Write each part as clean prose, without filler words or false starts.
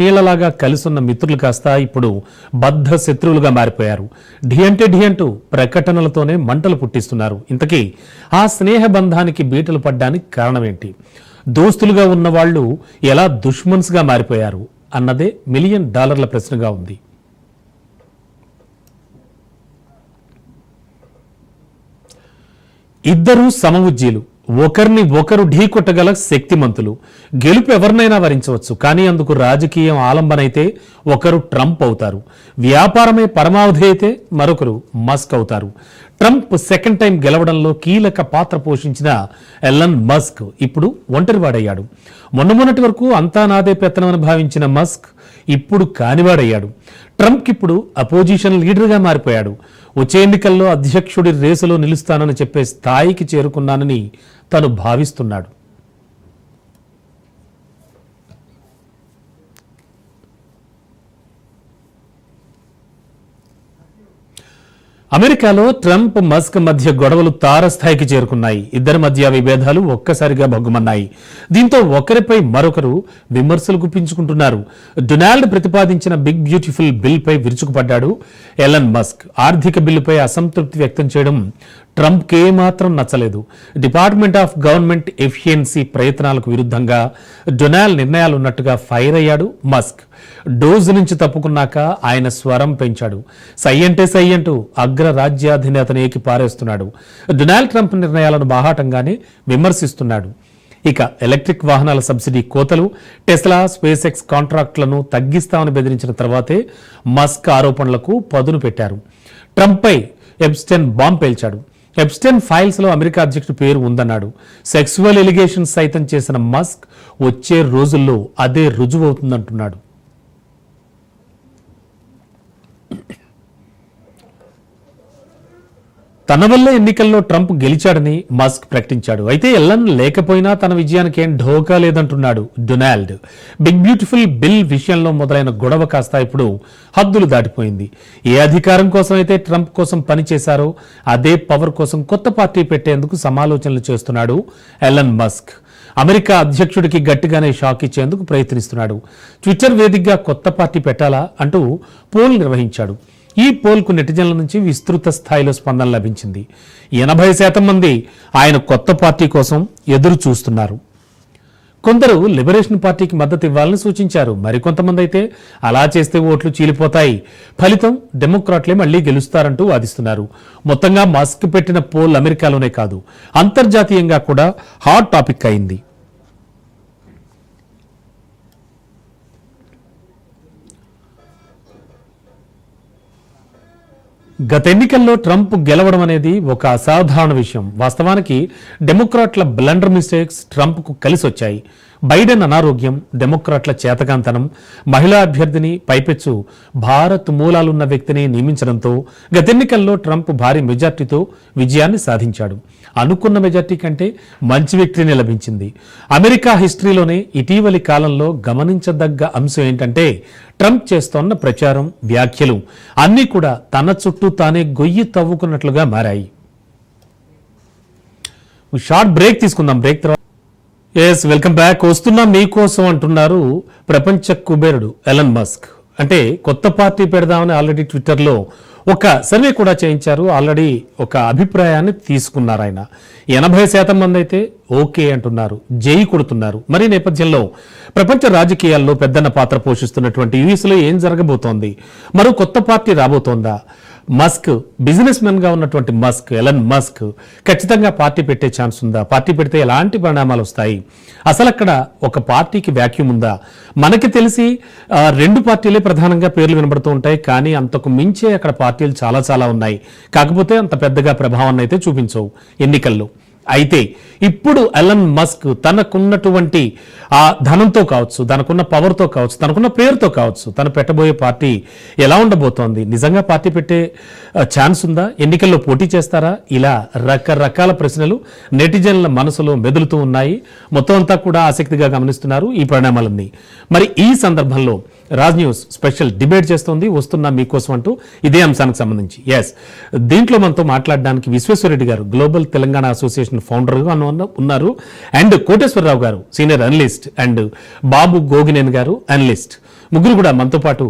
నీళ్లలాగా కలిసున్న మిత్రులు కాస్త ఇప్పుడు బద్ధ శత్రువులుగా మారిపోయారు. ఢీ అంటూ ప్రకటనలతోనే మంటలు పుట్టిస్తున్నారు. ఇంతకీ ఆ స్నేహ బంధానికి బీటలు పడ్డానికి కారణమేంటి? దోస్తులుగా ఉన్న వాళ్ళు ఎలా దుష్మన్స్గా మారిపోయారు అన్నదే $1 మిలియన్ ప్రశ్నగా ఉంది. ఇద్దరూ సమవుజ్జీలు, ఒకరిని ఒకరు ఢీకొట్టగల శక్తిమంతులు. గెలుపు ఎవరినైనా వరించవచ్చు, కానీ అందుకు రాజకీయం ఆలంబనైతే ఒకరు ట్రంప్ అవుతారు. వ్యాపారమే పరమావధి అయితే మరొకరు మస్క్ అవుతారు. ట్రంప్ సెకండ్ టైం గెలవడంలో కీలక పాత్ర పోషించిన ఎలన్ మస్క్ ఇప్పుడు ఒంటరివాడయ్యాడు. మొన్నటి వరకు అంతా నాదే పెత్తనమని భావించిన మస్క్ ఇప్పుడు కానివాడయ్యాడు. ట్రంప్ ఇప్పుడు అపోజిషన్ లీడర్గా మారిపోయాడు. వచ్చే ఎన్నికల్లో అధ్యక్షుడి రేసులో నిలుస్తానని చెప్పే స్థాయికి చేరుకున్నానని తను భావిస్తున్నాడు. అమెరికాలో ట్రంప్ మస్క్ మధ్య గొడవలు తారస్థాయికి చేరుకున్నాయి. ఇద్దరి మధ్య విభేదాలు ఒక్కసారిగా భగ్గుమన్నాయి. దీంతో ఒకరిపై మరొకరు విమర్శలు గుప్పించుకుంటున్నారు. డొనాల్డ్ ప్రతిపాదించిన బిగ్ బ్యూటిఫుల్ బిల్పై విరుచుకుపడ్డాడు ఎలన్ మస్క్. ఆర్థిక బిల్లుపై అసంతృప్తి వ్యక్తం చేయడం ట్రంప్కి ఏమాత్రం నచ్చలేదు. డిపార్ట్మెంట్ ఆఫ్ గవర్నమెంట్ ఎఫిషియన్సీ ప్రయత్నాలకు విరుద్ధంగా డొనాల్డ్ నిర్ణయాలున్నట్టుగా ఫైర్ అయ్యాడు మస్క్. డోజ్ నుంచి తప్పుకున్నాక ఆయన స్వరం పెంచాడు. సై అంటూ అగ్రరాజ్యాధినేతను ఏకి పారేస్తున్నాడు. డొనాల్డ్ ట్రంప్ నిర్ణయాలను బాహాటంగానే విమర్శిస్తున్నాడు. ఇక ఎలక్ట్రిక్ వాహనాల సబ్సిడీ కోతలు, టెస్లా, స్పేస్ ఎక్స్ కాంట్రాక్టులను తగ్గిస్తామని బెదిరించిన తర్వాతే మస్క్ ఆరోపణలకు పదును పెట్టారు. ట్రంప్పై ఎప్స్టైన్ బాంబ్ పేల్చాడు. ఎప్స్టైన్ ఫైల్స్ లో అమెరికా అధ్యక్షుడి పేరు ఉందన్నాడు. సెక్సువల్ ఎలిగేషన్స్ సైతం చేసిన మస్క్ వచ్చే రోజుల్లో అదే రుజువవుతుందంటున్నాడు. తన వల్ల ఎన్నికల్లో ట్రంప్ గెలిచాడని మస్క్ ప్రకటించాడు. అయితే ఎలన్ లేకపోయినా తన విజయానికి ఏం ఢోకా లేదంటున్నాడు డొనాల్డ్. బిగ్ బ్యూటిఫుల్ బిల్ విషయంలో మొదలైన గొడవ కాస్త ఇప్పుడు హద్దులు దాటిపోయింది. ఏ అధికారం కోసం అయితే ట్రంప్ కోసం పనిచేశారో అదే పవర్ కోసం కొత్త పార్టీ పెట్టేందుకు సమాలోచనలు చేస్తున్నాడు ఎలన్ మస్క్. అమెరికా అధ్యక్షుడికి గట్టిగానే షాక్ ఇచ్చేందుకు ప్రయత్నిస్తున్నాడు. ట్విట్టర్ వేదికగా కొత్త పార్టీ పెట్టాలా అంటూ పోల్ నిర్వహించాడు. ఈ పోల్కు నెటిజన్ల నుంచి విస్తృత స్థాయిలో స్పందన లభించింది. 80% మంది ఆయన కొత్త పార్టీ కోసం ఎదురు చూస్తున్నారు. కొందరు లిబరేషన్ పార్టీకి మద్దతు ఇవ్వాలని సూచించారు. మరికొంతమంది అయితే అలా చేస్తే ఓట్లు చీలిపోతాయి, ఫలితం డెమోక్రాట్లే మళ్లీ గెలుస్తారంటూ వాదిస్తున్నారు. మొత్తంగా మస్క్ పెట్టిన పోల్ అమెరికాలోనే కాదు, అంతర్జాతీయంగా కూడా హాట్ టాపిక్ అయింది. గత ఎన్నికల్లో ట్రంప్ గెలవడం అనేది ఒక అసాధారణ విషయం. వాస్తవానికి డెమోక్రాట్ల బ్లండర్ మిస్టేక్స్ ట్రంప్కు కలిసి వచ్చాయి. బైడెన్ అనారోగ్యం, డెమోక్రాట్ల చేతకాంతనం, మహిళా అభ్యర్థిని, పైపెచ్చు భారత్ మూలాలున్న వ్యక్తిని నియమించడంతో గత ఎన్నికల్లో ట్రంప్ భారీ మెజార్టీతో విజయాన్ని సాధించాడు. అనుకున్న మెజార్టీ కంటే మంచి విక్టరీని లభించింది. అమెరికా హిస్టరీలోనే ఇటీవలి కాలంలో గమనించదగ్గ అంశం ఏంటంటే ట్రంప్ చేస్తోన్న ప్రచారం, వ్యాఖ్యలు అన్నీ కూడా తన చుట్టూ తానే గొయ్యి తవ్వుకున్నట్లుగా మారాయి. షార్ట్ బ్రేక్ తీసుకుందాం. బ్రేక్ తర్వాత వెల్కమ్ బ్యాక్. వస్తున్నా మీకోసం అంటున్నారు ప్రపంచ కుబేరుడు ఎలన్ మస్క్. అంటే కొత్త పార్టీ పెడదామని ఆల్రెడీ ట్విట్టర్లో ఒక సర్వే కూడా చేయించారు. ఆల్రెడీ ఒక అభిప్రాయాన్ని తీసుకున్నారు ఆయన. 80% మంది అయితే ఓకే అంటున్నారు, జై కొడుతున్నారు. మరి నేపథ్యంలో ప్రపంచ రాజకీయాల్లో పెద్దన్న పాత్ర పోషిస్తున్నటువంటి యుఎస్లో ఏం జరగబోతోంది? మరో కొత్త పార్టీ రాబోతోందా? మస్క్ బిజినెస్ మెన్ గా ఉన్నటువంటి ఎలన్ మస్క్ ఖచ్చితంగా పార్టీ పెట్టే ఛాన్స్ ఉందా? పార్టీ పెడితే ఎలాంటి పరిణామాలు వస్తాయి? అసలు అక్కడ ఒక పార్టీకి వ్యాక్యూమ్ ఉందా? మనకి తెలిసి 2 పార్టీలే ప్రధానంగా పేర్లు వినబడుతూ ఉంటాయి, కానీ అంతకు మించే అక్కడ పార్టీలు చాలా చాలా ఉన్నాయి. కాకపోతే అంత పెద్దగా ప్రభావాన్ని అయితే చూపించవు ఎన్నికల్లో. అయితే ఇప్పుడు ఎలన్ మస్క్ తనకున్నటువంటి ఆ ధనంతో కావచ్చు, తనకున్న పవర్తో కావచ్చు, తనకున్న పేరుతో కావచ్చు, తను పెట్టబోయే పార్టీ ఎలా ఉండబోతోంది? నిజంగా పార్టీ పెట్టే ఛాన్స్ ఉందా? ఎన్నికల్లో పోటీ చేస్తారా? ఇలా రకరకాల ప్రశ్నలు నెటిజన్ల మనసులో మెదులుతూ ఉన్నాయి. మొత్తం అంతా కూడా ఆసక్తిగా గమనిస్తున్నారు ఈ పరిణామాలన్నీ. మరి ఈ సందర్భంలో రాజ్ న్యూస్ స్పెషల్ డిబేట్ చేస్తోంది, వస్తున్నా మీకోసం అంటూ ఇదే అంశానికి సంబంధించి. దీంట్లో మనతో మాట్లాడడానికి విశ్వేశ్వరరెడ్డి గారు, గ్లోబల్ తెలంగాణ అసోసియేషన్ ఫౌండర్గా ఉన్నారు, అండ్ కోటేశ్వరరావు గారు, సీనియర్ అనలిస్ట్, అండ్ బాబు గోగినేని గారు, అనలిస్ట్. ముగ్గురు కూడా మనతో పాటు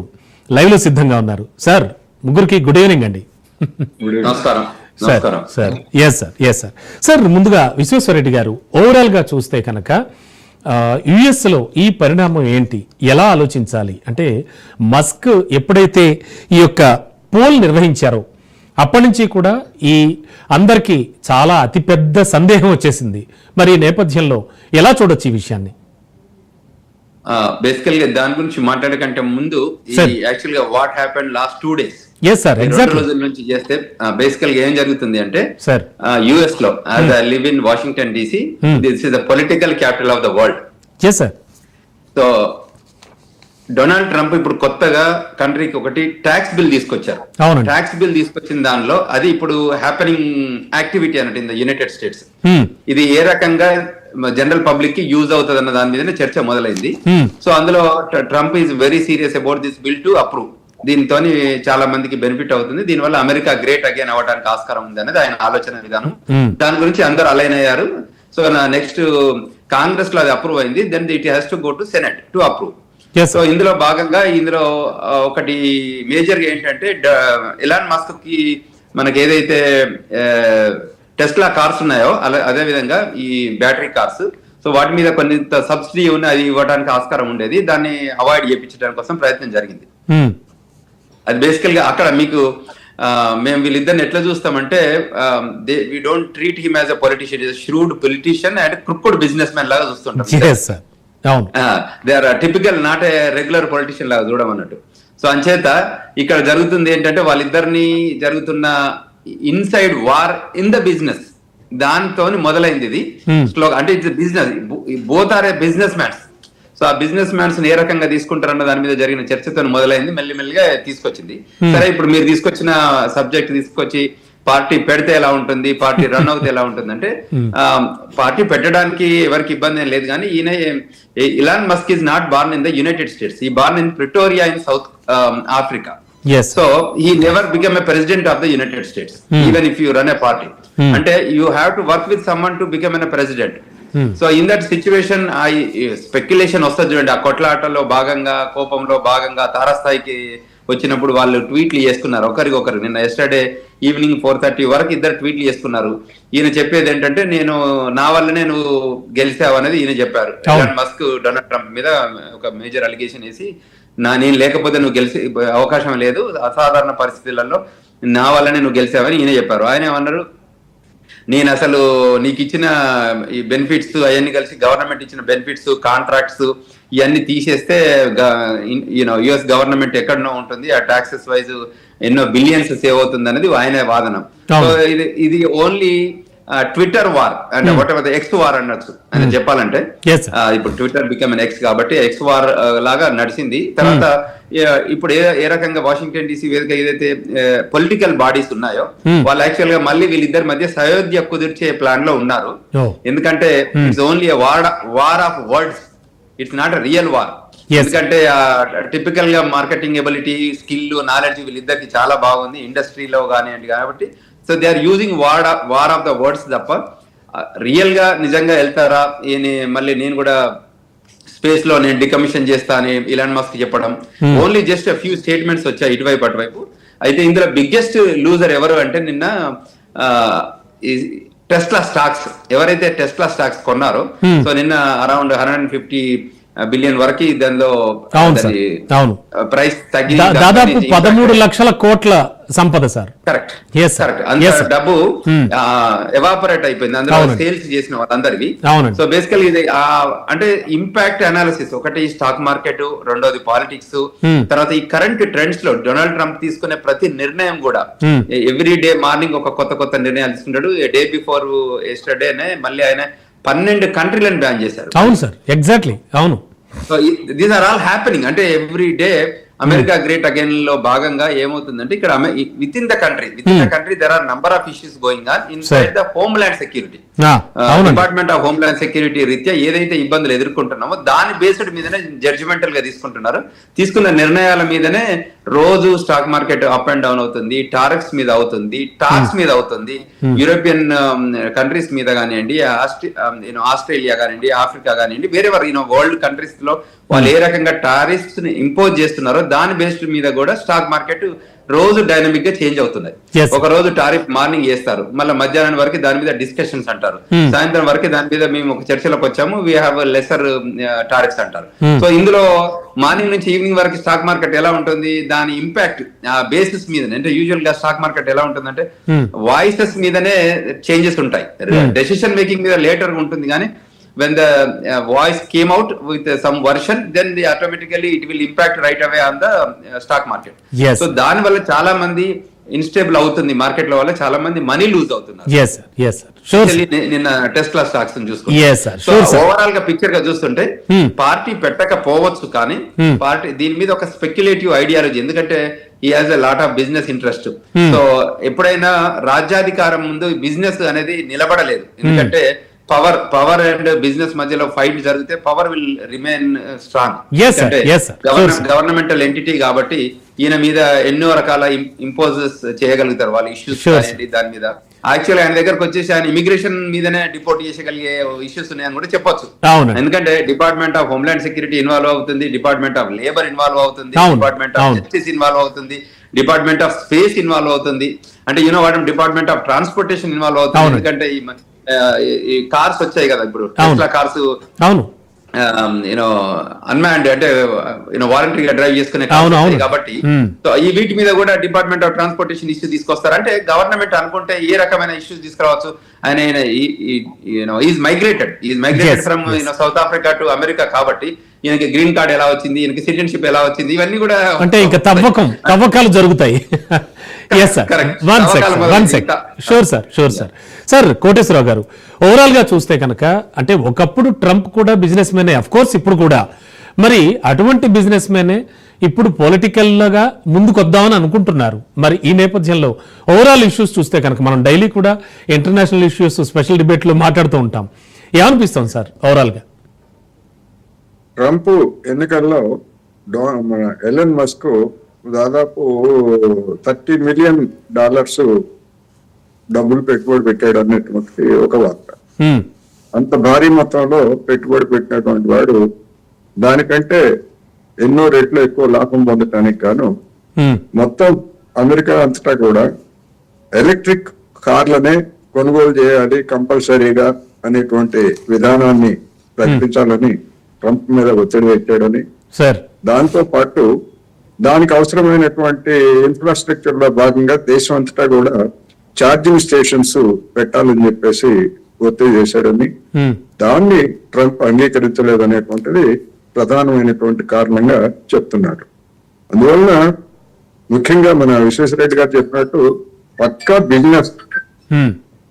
లైవ్ లో సిద్ధంగా ఉన్నారు. సార్ ముగ్గురికి గుడ్ ఈవినింగ్ అండి. నమస్కారం. సార్ ఎస్ సార్ ముందుగా విశ్వేశ్వరరెడ్డి గారు, ఓవరాల్ గా చూస్తే కనుక యుఎస్ లో ఈ పరిణామం ఏంటి, ఎలా ఆలోచించాలి అంటే మస్క్ ఎప్పుడైతే ఈ యొక్క పోల్ నిర్వహించారో అప్పటి నుంచి కూడా ఈ అందరికీ చాలా అతిపెద్ద సందేహం వచ్చేసింది. మరి ఈ నేపథ్యంలో ఎలా చూడొచ్చు ఈ విషయాన్ని? బేసికల్ గా దాని గురించి మాట్లాడకంటే ముందు యాక్చువల్ గా వాట్ హ్యాపెండ్ లాస్ట్ 2 days రోజుల నుంచి చేస్తే బేసికల్ గా ఏం జరుగుతుంది అంటే యుఎస్ లో as I live in Washington DC, this is the political capital of the world. So Donald Trump ఇప్పుడు కొత్తగా కంట్రీకి ఒకటి ట్యాక్స్ బిల్ తీసుకొచ్చారు. ట్యాక్స్ బిల్ తీసుకొచ్చిన దానిలో అది ఇప్పుడు హ్యాపెనింగ్ యాక్టివిటీ అన్నట్టు ఇన్ ద యునైటెడ్ స్టేట్స్. ఇది ఏ రకంగా జనరల్ పబ్లిక్ కి యూజ్ అవుతుంది అన్న దాని మీదనే చర్చ మొదలైంది. సో అందులో Trump is very serious about this bill to approve. దీంతో చాలా మందికి బెనిఫిట్ అవుతుంది, దీనివల్ల అమెరికా గ్రేట్ అగైన్ అవ్వడానికి ఆస్కారం ఉంది అనేది ఆయన ఆలోచన విధానం. దాని గురించి అందరూ అలైన్ అయ్యారు. సో నెక్స్ట్ కాంగ్రెస్ లో అది అప్రూవ్ అయింది, then it has to go to senate to approve. So ఇందులో భాగంగా ఇందులో ఒకటి మేజర్ గా ఏంటంటే ఎలాన్ మస్క్ కి మనకి ఏదైతే టెస్లా కార్స్ ఉన్నాయో అదే విధంగా ఈ బ్యాటరీ కార్స్, సో వాటి మీద కొన్ని సబ్సిడీ ఉన్నాయి, అది ఇవ్వడానికి ఆస్కారం ఉండేది, దాన్ని అవాయిడ్ చేయించడానికి కోసం ప్రయత్నం జరిగింది. అది బేసికల్ గా అక్కడ మీకు మేము వీళ్ళిద్దరిని ఎట్లా చూస్తామంటే we don't treat him as a politician, shrewd politician and crooked business man లాగా చూస్తుంటాం. They are typical not a regular politician లాగా చూడమన్నట్టు. సో అంచేత ఇక్కడ జరుగుతుంది ఏంటంటే వాళ్ళిద్దరిని జరుగుతున్న inside war in the business దాంతో మొదలైంది ఇది స్లో. అంటే it's business, both are a business mans. So ఆ బిజినెస్ మ్యాన్స్ ఏ రకంగా తీసుకుంటారన్న దాని మీద జరిగిన చర్చతో మొదలైంది, మెల్లిమెల్లిగా తీసుకొచ్చింది. సరే ఇప్పుడు మీరు తీసుకొచ్చిన సబ్జెక్ట్ తీసుకొచ్చి పార్టీ పెడితే ఎలా ఉంటుంది, పార్టీ రన్ అవుతే ఎలా ఉంటుంది అంటే పార్టీ పెట్టడానికి ఎవరికి ఇబ్బంది ఏం లేదు. కానీ ఈయన Elon Musk is not born in the United States, he born in Pretoria in South Africa. So he never become a president of the United States even if you run a party. అంటే you have to work with someone to become an president. So in that situation speculation వస్తుంది చూడండి, ఆ కొట్లాటలో భాగంగా కోపంలో భాగంగా తారాస్థాయికి వచ్చినప్పుడు వాళ్ళు ట్వీట్లు చేసుకున్నారు ఒకరికొకరు. నిన్న ఎస్టర్డే ఈవినింగ్ 4:30 వరకు ఇద్దరు ట్వీట్లు చేసుకున్నారు. ఈయన చెప్పేది ఏంటంటే నేను నా వల్లనే నువ్వు గెలిచావు అనేది ఈయన చెప్పారు. ఎలాన్ మస్క్ డొనాల్డ్ ట్రంప్ మీద ఒక మేజర్ అలిగేషన్ వేసి నేను లేకపోతే నువ్వు గెలిచే అవకాశం లేదు, అసాధారణ పరిస్థితులలో నా వల్లనే నువ్వు గెలిచావని ఈయన చెప్పారు. ఆయన ఏమన్నారు, నేను అసలు నీకు ఇచ్చిన ఈ బెనిఫిట్స్ అవన్నీ కలిసి గవర్నమెంట్ ఇచ్చిన బెనిఫిట్స్ కాంట్రాక్ట్స్ ఇవన్నీ తీసేస్తే యుఎస్ గవర్నమెంట్ ఎక్కడనో ఉంటుంది, ఆ టాక్సెస్ వైజ్ ఎన్నో బిలియన్స్ సేవ్ అవుతుంది అనేది ఆయన వాదన. సో ఇది ఓన్లీ ట్విట్టర్ వార్ అంటే వాట్ ఎవర్ ఎక్స్ వార్ అనొచ్చు అని చెప్పాలంటే. ఇప్పుడు ట్విట్టర్ బికమ్ ఎన్ ఎక్స్ కాబట్టి ఎక్స్ వార్ లాగా నడిచింది. తర్వాత ఇప్పుడు ఏ రకంగా వాషింగ్టన్ డీసీ వేదిక ఏదైతే పొలిటికల్ బాడీస్ ఉన్నాయో వాళ్ళు యాక్చువల్ గా మళ్ళీ వీళ్ళిద్దరి మధ్య సయోధ్య కుదిర్చే ప్లాన్ లో ఉన్నారు. ఎందుకంటే it's only war of words, it's not a real war. ఎందుకంటే టిపికల్ గా మార్కెటింగ్ ఎబిలిటీ, స్కిల్, నాలెడ్జ్ వీళ్ళిద్దరికి చాలా బాగుంది ఇండస్ట్రీలో కానివ్వండి. కాబట్టి so they are using war of the words తప్ప రియల్ గా నిజంగా వెళ్తారా మళ్ళీ నేను కూడా స్పేస్ లో నేను డికమిషన్ చేస్తా అని ఇలాన్ మస్క్ చెప్పడం ఓన్లీ జస్ట్ ఫ్యూ స్టేట్మెంట్స్ వచ్చాయి ఇటువైపు అటువైపు. అయితే ఇందులో బిగ్గెస్ట్ లూజర్ ఎవరు అంటే నిన్న టెస్లా స్టాక్స్, ఎవరైతే టెస్లా స్టాక్స్ కొన్నారో సో నిన్న అరౌండ్ 150 బిలియన్ వరకు దానిలో ప్రైస్ తగ్గి దాదాపు 13 లక్షల కోట్ల సంపద సార్. Correct correct. అంత డబ్బు ఎవాపరేట్ అయిపోయింది అందులో సేల్స్ చేసిన వాళ్ళందరివి. సో బేసికల్ ఇది అంటే ఇంపాక్ట్ అనాలిసిస్, ఒకటి స్టాక్ మార్కెట్, రెండోది పాలిటిక్స్, తర్వాత ఈ కరెంట్ ట్రెండ్స్ లో డొనాల్డ్ ట్రంప్ తీసుకునే ప్రతి నిర్ణయం కూడా ఎవ్రీ డే మార్నింగ్ ఒక కొత్త నిర్ణయాలు తీసుకుంటాడు. డే బిఫోర్ ఎస్టర్డేనే మళ్ళీ ఆయన 12 కంట్రీలను బ్యాన్ చేశారు. అవును సార్, ఎగ్జాక్ట్లీ అవును. So these are all happening. అంటే every day America great again లో భాగంగా ఏమవుతుందంటే ఇక్కడ within the country there are number of issues going on inside the homeland security. Department of homeland security రీత్యా ఏదైతే ఇబ్బందులు ఎదుర్కొంటున్నామో దాని based మీదనే జడ్జిమెంటల్ గా తీసుకుంటున్నారు. తీసుకున్న నిర్ణయాల మీదనే రోజు stock market up and down అవుతుంది, టారిఫ్స్ మీద అవుతుంది, టాక్స్ మీద అవుతుంది, యూరోపియన్ కంట్రీస్ మీద కానివ్వండి, ఆస్ట్రేలియా కానివ్వండి, ఆఫ్రికా కానివ్వండి, వేరే వరల్డ్ కంట్రీస్ లో వాళ్ళు ఏ రకంగా టారిఫ్స్ ని ఇంపోజ్ చేస్తున్నారో దాని బేస్డ్ మీద కూడా స్టాక్ మార్కెట్ రోజు డైనమిక్ గా చేంజ్ అవుతున్నాయి. ఒక రోజు టారిఫ్ మార్నింగ్ చేస్తారు, మళ్ళీ మధ్యాహ్నం వరకు దాని మీద డిస్కషన్స్ అంటారు, సాయంత్రం వరకు దాని మీద మేము ఒక చర్చలోకి వచ్చాము, వీ హ్యావ్ లెసర్ టారిఫ్స్ అంటారు. సో ఇందులో మార్నింగ్ నుంచి ఈవినింగ్ వరకు స్టాక్ మార్కెట్ ఎలా ఉంటుంది, దాని ఇంపాక్ట్ ఆ బేసిస్ మీదనే, అంటే యూజువల్ గా స్టాక్ మార్కెట్ ఎలా ఉంటుందంటే వాయిసెస్ మీదనే చేంజెస్ ఉంటాయి. డెసిషన్ మేకింగ్ మీద లేటర్ ఉంటుంది కానీ when the voice came out with some version, then automatically it will impact right away on the stock market. Yes. So దాని వల్ల చాలా మంది ఇన్స్టేబుల్ అవుతుంది మార్కెట్ లో, వల్ల చాలా మంది మనీ లూజ్ అవుతున్నారు. yes sir sure నిన్న టెస్లా స్టాక్స్ చూసుకుంటే yes sir sure ఓవరాల్ గా పిక్చర్ గా చూస్తుంటే పార్టీ పెట్టకపోవచ్చు కానీ పార్టీ దీని మీద ఒక స్పెక్యులేటివ్ ఐడియాలజీ, ఎందుకంటే ఈ has a lot of business interest. So ఎప్పుడైనా రాజ్యాధికారం ముందు బిజినెస్ అనేది నిలబడలేదు, ఎందుకంటే పవర్ అండ్ బిజినెస్ మధ్యలో ఫైట్ జరిగితే power will remain strong. Governmental entity కాబట్టి ఈయన మీద ఎన్నో రకాల ఇంపోజెస్ చేయగలుగుతారు వాళ్ళు, ఇష్యూస్ దాని మీద. యాక్చువల్ ఆయన దగ్గరకు వచ్చేసి ఆయన ఇమిగ్రేషన్ మీదనే డిపోర్ట్ చేసగలిగే ఇష్యూస్ ఉన్నాయని కూడా చెప్పొచ్చు. ఎందుకంటే department of homeland security involve అవుతుంది, డిపార్ట్మెంట్ ఆఫ్ లేబర్ ఇన్వాల్వ్ అవుతుంది, డిపార్ట్మెంట్ ఆఫ్ జస్టిస్ ఇన్వాల్వ్ అవుతుంది, డిపార్ట్మెంట్ ఆఫ్ స్పేస్ ఇన్వాల్వ్ అవుతుంది, అంటే వాటి డిపార్ట్మెంట్ ఆఫ్ ట్రాన్స్పోర్టేషన్ ఇన్వాల్వ్ అవుతుంది. ఎందుకంటే ఈ కార్స్ వచ్చాయి కదా ఇప్పుడు, టెస్లా కార్స్ అన్మాన్డ్ అంటే వాలంటరీగా డ్రైవ్ చేసుకునే కాబట్టి, సో ఈ వీటి మీద కూడా డిపార్ట్మెంట్ ఆఫ్ ట్రాన్స్పోర్టేషన్ ఇష్యూ తీసుకొస్తారు. అంటే గవర్నమెంట్ అనుకుంటే ఏ రకమైన ఇష్యూస్ తీసుకురావచ్చు. ఆయన is migrated from south Africa to America కాబట్టి ఈయనకి గ్రీన్ కార్డ్ ఎలా వచ్చింది, ఈయనకి సిటిజన్షిప్ ఎలా వచ్చింది, ఇవన్నీ కూడా అంటే ఇంకా తవ్వకాలు జరుగుతాయి. సార్ కోటేశ్వరరావు గారు, ఓవరాల్ గా చూస్తే కనుక అంటే ఒకప్పుడు ట్రంప్ కూడా బిజినెస్ మ్యానే, అఫ్ కోర్స్ ఇప్పుడు కూడా, మరి అటువంటి బిజినెస్ మ్యానే ఇప్పుడు పొలిటికల్ గా ముందుకొద్దామని అనుకుంటున్నారు. మరి ఈ నేపథ్యంలో ఓవరాల్ ఇష్యూస్ చూస్తే కనుక మనం డైలీ కూడా ఇంటర్నేషనల్ ఇష్యూస్ స్పెషల్ డిబేట్ లో మాట్లాడుతూ ఉంటాం. ఏమనిపిస్తాం సార్ ఓవరాల్ గా? ట్రంప్ ఎన్నికల్లో మన ఎలన్ మస్క్ దాదాపు $30 million డబ్బులు పెట్టుబడి పెట్టాడు అనేటువంటి ఒక వార్త. అంత భారీ మొత్తంలో పెట్టుబడి పెట్టినటువంటి వాడు దానికంటే ఎన్నో రెట్లు ఎక్కువ లాభం పొందటానికి గాను మొత్తం అమెరికా అంతటా కూడా ఎలక్ట్రిక్ కార్లనే కొనుగోలు చేయాలి కంపల్సరీగా అనేటువంటి విధానాన్ని ప్రకటించాలని ట్రంప్ మీద ఒత్తిడి పెట్టాడని, దాంతో పాటు దానికి అవసరమైనటువంటి ఇన్ఫ్రాస్ట్రక్చర్ లో భాగంగా దేశం అంతటా కూడా ఛార్జింగ్ స్టేషన్స్ పెట్టాలని చెప్పేసి ఒత్తిడి చేశాడని, దాన్ని ట్రంప్ అంగీకరించలేదు అనేటువంటిది ప్రధానమైనటువంటి కారణంగా చెప్తున్నాడు. అందువలన ముఖ్యంగా మన విశ్వేశ్వరరెడ్డి గారు చెప్పినట్టు పక్కా బిజినెస్,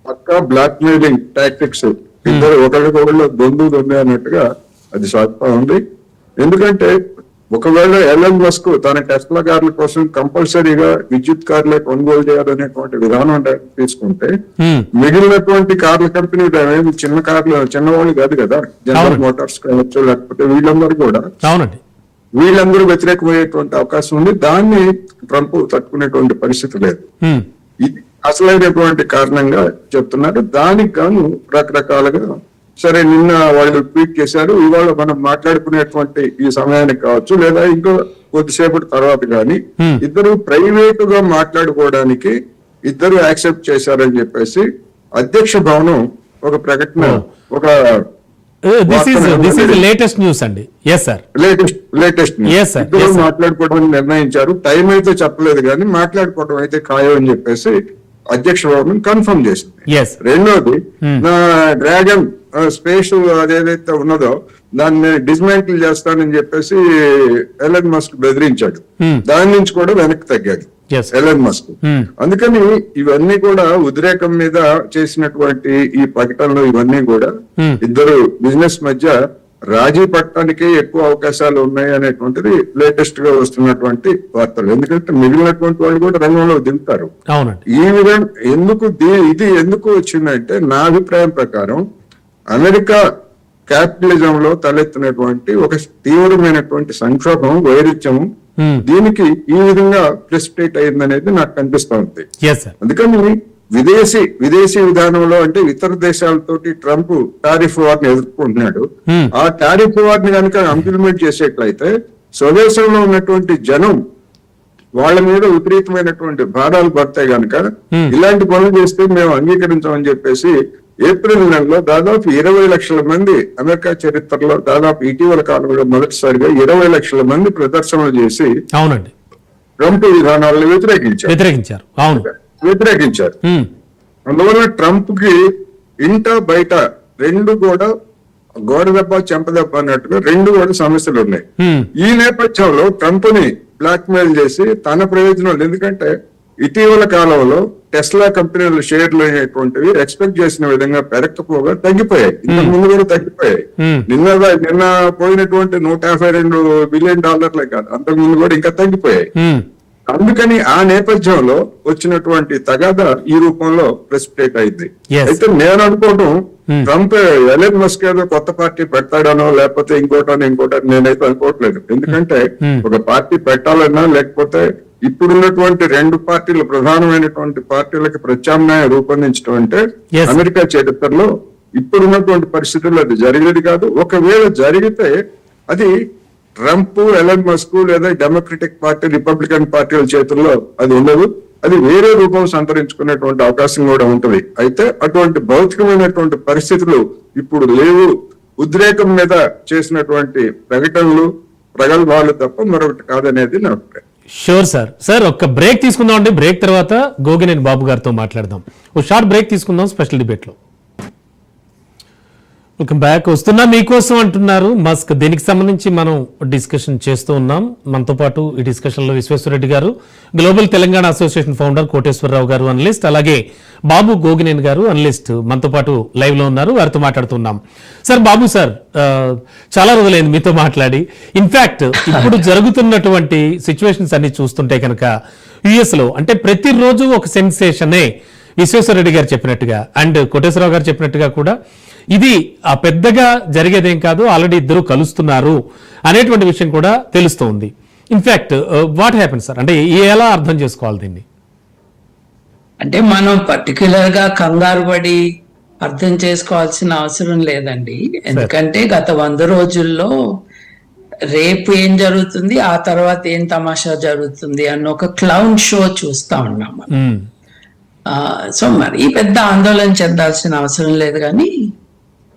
పక్కా బ్లాక్ మెయిలింగ్ టాక్టిక్స్, ఇద్దరు ఒకరికొకళ్ళు దొందు అన్నట్టుగా అది సాగుతా ఉంది. ఎందుకంటే ఒకవేళ ఎలన్ మస్క్ తన టెస్లా కార్ల కోసం కంపల్సరీగా విద్యుత్ కార్లే కొనుగోలు చేయాలనేటువంటి విధానం తీసుకుంటే మిగిలినటువంటి కార్ల కంపెనీలు ఏమి చిన్నవాళ్ళు కాదు కదా, జనరల్ మోటార్స్ కావచ్చు, లేకపోతే వీళ్ళందరూ వ్యతిరేకమయ్యేటువంటి అవకాశం ఉంది. దాన్ని ట్రంప్ తట్టుకునేటువంటి పరిస్థితి లేదు. ఇది అసలైనటువంటి కారణంగా చెప్తున్నారు. దానికి గాను రకరకాలుగా సరే నిన్న వాళ్ళు ట్వీట్ చేశారు, ఇవాళ మనం మాట్లాడుకునేటువంటి ఈ సమయానికి కావచ్చు లేదా ఇంకో కొద్దిసేపటి తర్వాత కానీ ఇద్దరు ప్రైవేట్ గా మాట్లాడుకోవడానికి ఇద్దరు యాక్సెప్ట్ చేశారని చెప్పేసి అధ్యక్ష భవనం ఒక ప్రకటన, ఒక లేటెస్ట్ న్యూస్ అండి. లేటెస్ట్ న్యూస్ ఇద్దరు మాట్లాడుకోవడం నిర్ణయించారు. టైం అయితే చెప్పలేదు కానీ మాట్లాడుకోవడం అయితే ఖాయం అని చెప్పేసి అధ్యక్ష భవనం కన్ఫర్మ్ చేసింది. రెండోది నా డ్రాగన్ స్పేస్ అదేదైతే ఉన్నదో దాన్ని డిస్మాంటిల్ చేస్తానని చెప్పేసి ఎలన్ మస్క్ బెదిరించాడు. దాని నుంచి కూడా వెనక్కి తగ్గాడు ఎలన్ మస్క్. అందుకని ఇవన్నీ కూడా ఉద్రేకం మీద చేసినటువంటి ఈ ప్రకటనలు ఇవన్నీ కూడా ఇద్దరు బిజినెస్ మధ్య రాజీ పట్టడానికే ఎక్కువ అవకాశాలు ఉన్నాయి అనేటువంటిది లేటెస్ట్ గా వస్తున్నటువంటి వార్తలు. ఎందుకంటే మిగిలినటువంటి వాళ్ళు కూడా రంగంలో దిగుతారు. అవునండి. ఈ విధంగా ఇది ఎందుకు వచ్చిందంటే నా అభిప్రాయం ప్రకారం అమెరికా క్యాపిటలిజం లో తలెత్తినటువంటి ఒక తీవ్రమైనటువంటి సంక్షోభం, వైరుధ్యము దీనికి ఈ విధంగా ప్రెసిపిటేట్ అయిందనేది నాకు కనిపిస్తా ఉంది. అందుకని విదేశీ విధానంలో అంటే ఇతర దేశాలతోటి ట్రంప్ టారిఫ్ వార్ ని ఎదుర్కొంటున్నాడు. ఆ టారిఫ్ వార్ ని కనుక ఇంప్లిమెంట్ చేసేట్లయితే స్వదేశంలో ఉన్నటువంటి జనం వాళ్ళ మీద విపరీతమైనటువంటి భారాలు పడతాయి కనుక ఇలాంటి పనులు చేస్తే మేము అంగీకరించామని చెప్పేసి ఏప్రిల్ నెలలో దాదాపు 20 లక్షల మంది అమెరికా చరిత్రలో దాదాపు ఇటీవల కాలంలో మొదటిసారిగా 20 లక్షల మంది ప్రదర్శనలు చేసి అవునండి ట్రంప్ విధానాలను వ్యతిరేకించారు. అందువల్ల ట్రంప్ కి ఇంట బయట రెండు కూడా గోడ దెబ్బ చెంపదెబ్బ అన్నట్టుగా రెండు కూడా సమస్యలు ఉన్నాయి. ఈ నేపథ్యంలో ట్రంప్ ని బ్లాక్ మెయిల్ చేసి తన ప్రయోజనాలు, ఎందుకంటే ఇటీవల కాలంలో టెస్లా కంపెనీల షేర్లు అనేటువంటివి ఎక్స్పెక్ట్ చేసిన విధంగా పెరగకపోగా తగ్గిపోయాయి. ఇంతకు ముందు కూడా తగ్గిపోయాయి. నిన్న పోయినటువంటి $152 బిలియన్ కాదు, అంతకు ముందు కూడా ఇంకా తగ్గిపోయాయి. అందుకని ఆ నేపథ్యంలో వచ్చినటువంటి తగాద ఈ రూపంలో ప్రెసిపిటేట్ అయింది. అయితే నేను అనుకోవడం ట్రంప్ ఎలన్ మస్క్ ఏదో కొత్త పార్టీ పెడతాడనో లేకపోతే ఇంకోటో నేనైతే అనుకోవట్లేదు. ఎందుకంటే ఒక పార్టీ పెట్టాలన్నా లేకపోతే ఇప్పుడున్నటువంటి రెండు పార్టీలు ప్రధానమైనటువంటి పార్టీలకు ప్రత్యామ్నాయం రూపొందించడం అంటే అమెరికా చరిత్రలో ఇప్పుడున్నటువంటి పరిస్థితుల్లో అది జరిగేది కాదు. ఒకవేళ జరిగితే అది ట్రంప్, ఎలన్ మస్క్ లేదా డెమోక్రటిక్ పార్టీ, రిపబ్లికన్ పార్టీల చేతుల్లో అది ఉండదు. అది వేరే రూపం సంతరించుకునేటువంటి అవకాశం కూడా ఉంటుంది. అయితే అటువంటి భౌతికమైనటువంటి పరిస్థితులు ఇప్పుడు లేవు. ఉద్రేకం మీద చేసినటువంటి ప్రకటనలు, ప్రగల్భాలు తప్ప మరొకటి కాదనేది నా అభిప్రాయం. షూర్ సార్ ఒక్క బ్రేక్ తీసుకుందాం అండి. బ్రేక్ తర్వాత గోగినేని బాబు గారితో మాట్లాడదాం. ఒక షార్ట్ బ్రేక్ తీసుకుందాం స్పెషల్ డిబేట్ లో. Welcome back. వస్తున్నా మీకోసం అంటున్నారు మస్క్. దీనికి సంబంధించి మనం డిస్కషన్ చేస్తూ ఉన్నాం. మనతో పాటు ఈ డిస్కషన్ లో విశ్వేశ్వరరెడ్డి గారు, global Telangana association founder Koteswararao గారు అనలిస్ట్, అలాగే బాబు గోగినేని గారు అనలిస్ట్ మనతో పాటు లైవ్ లో ఉన్నారు. వారితో మాట్లాడుతున్నాం. సార్ బాబు సార్, చాలా రోజులైంది మీతో మాట్లాడి. ఇన్ఫాక్ట్ ఇప్పుడు జరుగుతున్నటువంటి సిచ్యువేషన్స్ అన్ని చూస్తుంటే కనుక యుఎస్ లో అంటే ప్రతిరోజు ఒక సెన్సేషనే విశ్వేశ్వరరెడ్డి గారు చెప్పినట్టుగా అండ్ కోటేశ్వరరావు గారు చెప్పినట్టుగా కూడా ఇది ఆ పెద్దగా జరిగేదేం కాదు, ఆల్రెడీ ఇద్దరు కలుస్తున్నారు అనేటువంటి విషయం కూడా తెలుస్తోంది. ఇన్ఫాక్ట్ వాట్ హ్యాపెన్ సార్, అంటే ఎలా అర్థం చేసుకోవాలి దీన్ని? అంటే మనం పర్టికులర్ గా కంగారు పడి అర్థం చేసుకోవాల్సిన అవసరం లేదండి. ఎందుకంటే గత 100 రోజుల్లో రేపు ఏం జరుగుతుంది, ఆ తర్వాత ఏం తమాషా జరుగుతుంది అన్న ఒక క్లౌన్ షో చూస్తా ఉన్నాం మనం. సో మరి పెద్ద ఆందోళన చెందాల్సిన అవసరం లేదు. కానీ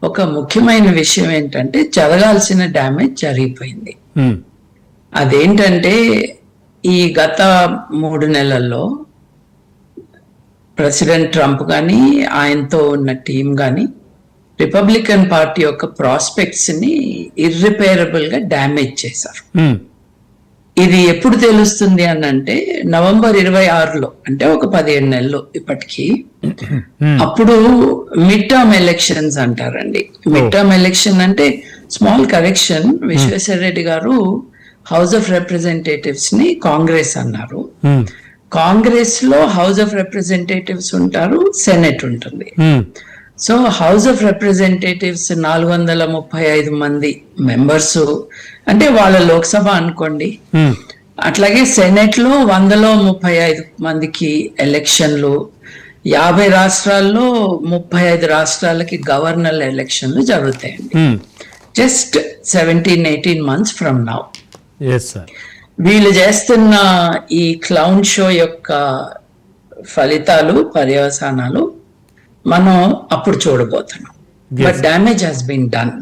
ఒక ముఖ్యమైన విషయం ఏంటంటే జరగాల్సిన డ్యామేజ్ జరిగిపోయింది. అదేంటంటే ఈ గత 3 నెలల్లో ప్రెసిడెంట్ ట్రంప్ కానీ ఆయనతో ఉన్న టీం కానీ రిపబ్లికన్ పార్టీ యొక్క ప్రాస్పెక్ట్స్ ని ఇర్రిపేరబుల్ గా డ్యామేజ్ చేశారు. ఇది ఎప్పుడు తెలుస్తుంది అని అంటే నవంబర్ 26లో, అంటే ఒక 17 నెలలు ఇప్పటికీ. అప్పుడు మిడ్ టర్మ్ ఎలక్షన్స్ అంటారండి. మిడ్ టర్మ్ ఎలక్షన్ అంటే స్మాల్ కరెక్షన్, విశ్వేశ్వరరెడ్డి గారు హౌస్ ఆఫ్ రిప్రజెంటేటివ్స్ ని కాంగ్రెస్ అన్నారు. కాంగ్రెస్ లో హౌస్ ఆఫ్ రిప్రజెంటేటివ్స్ ఉంటారు, సెనెట్ ఉంటుంది. సో హౌస్ ఆఫ్ రిప్రజెంటేటివ్స్ 435 మంది మెంబర్స్ అంటే వాళ్ళ లోక్సభ అనుకోండి. అట్లాగే సెనెట్ లో 135 మందికి ఎలక్షన్లు, 50 రాష్ట్రాల్లో 35 రాష్ట్రాలకి గవర్నర్ ఎలక్షన్లు జరుగుతాయండి. Just 17-18 months from now. వీళ్ళు చేస్తున్న ఈ క్లౌన్ షో యొక్క ఫలితాలు, పర్యవసానాలు మనం అప్పుడు చూడబోతున్నాం. But damage has been done.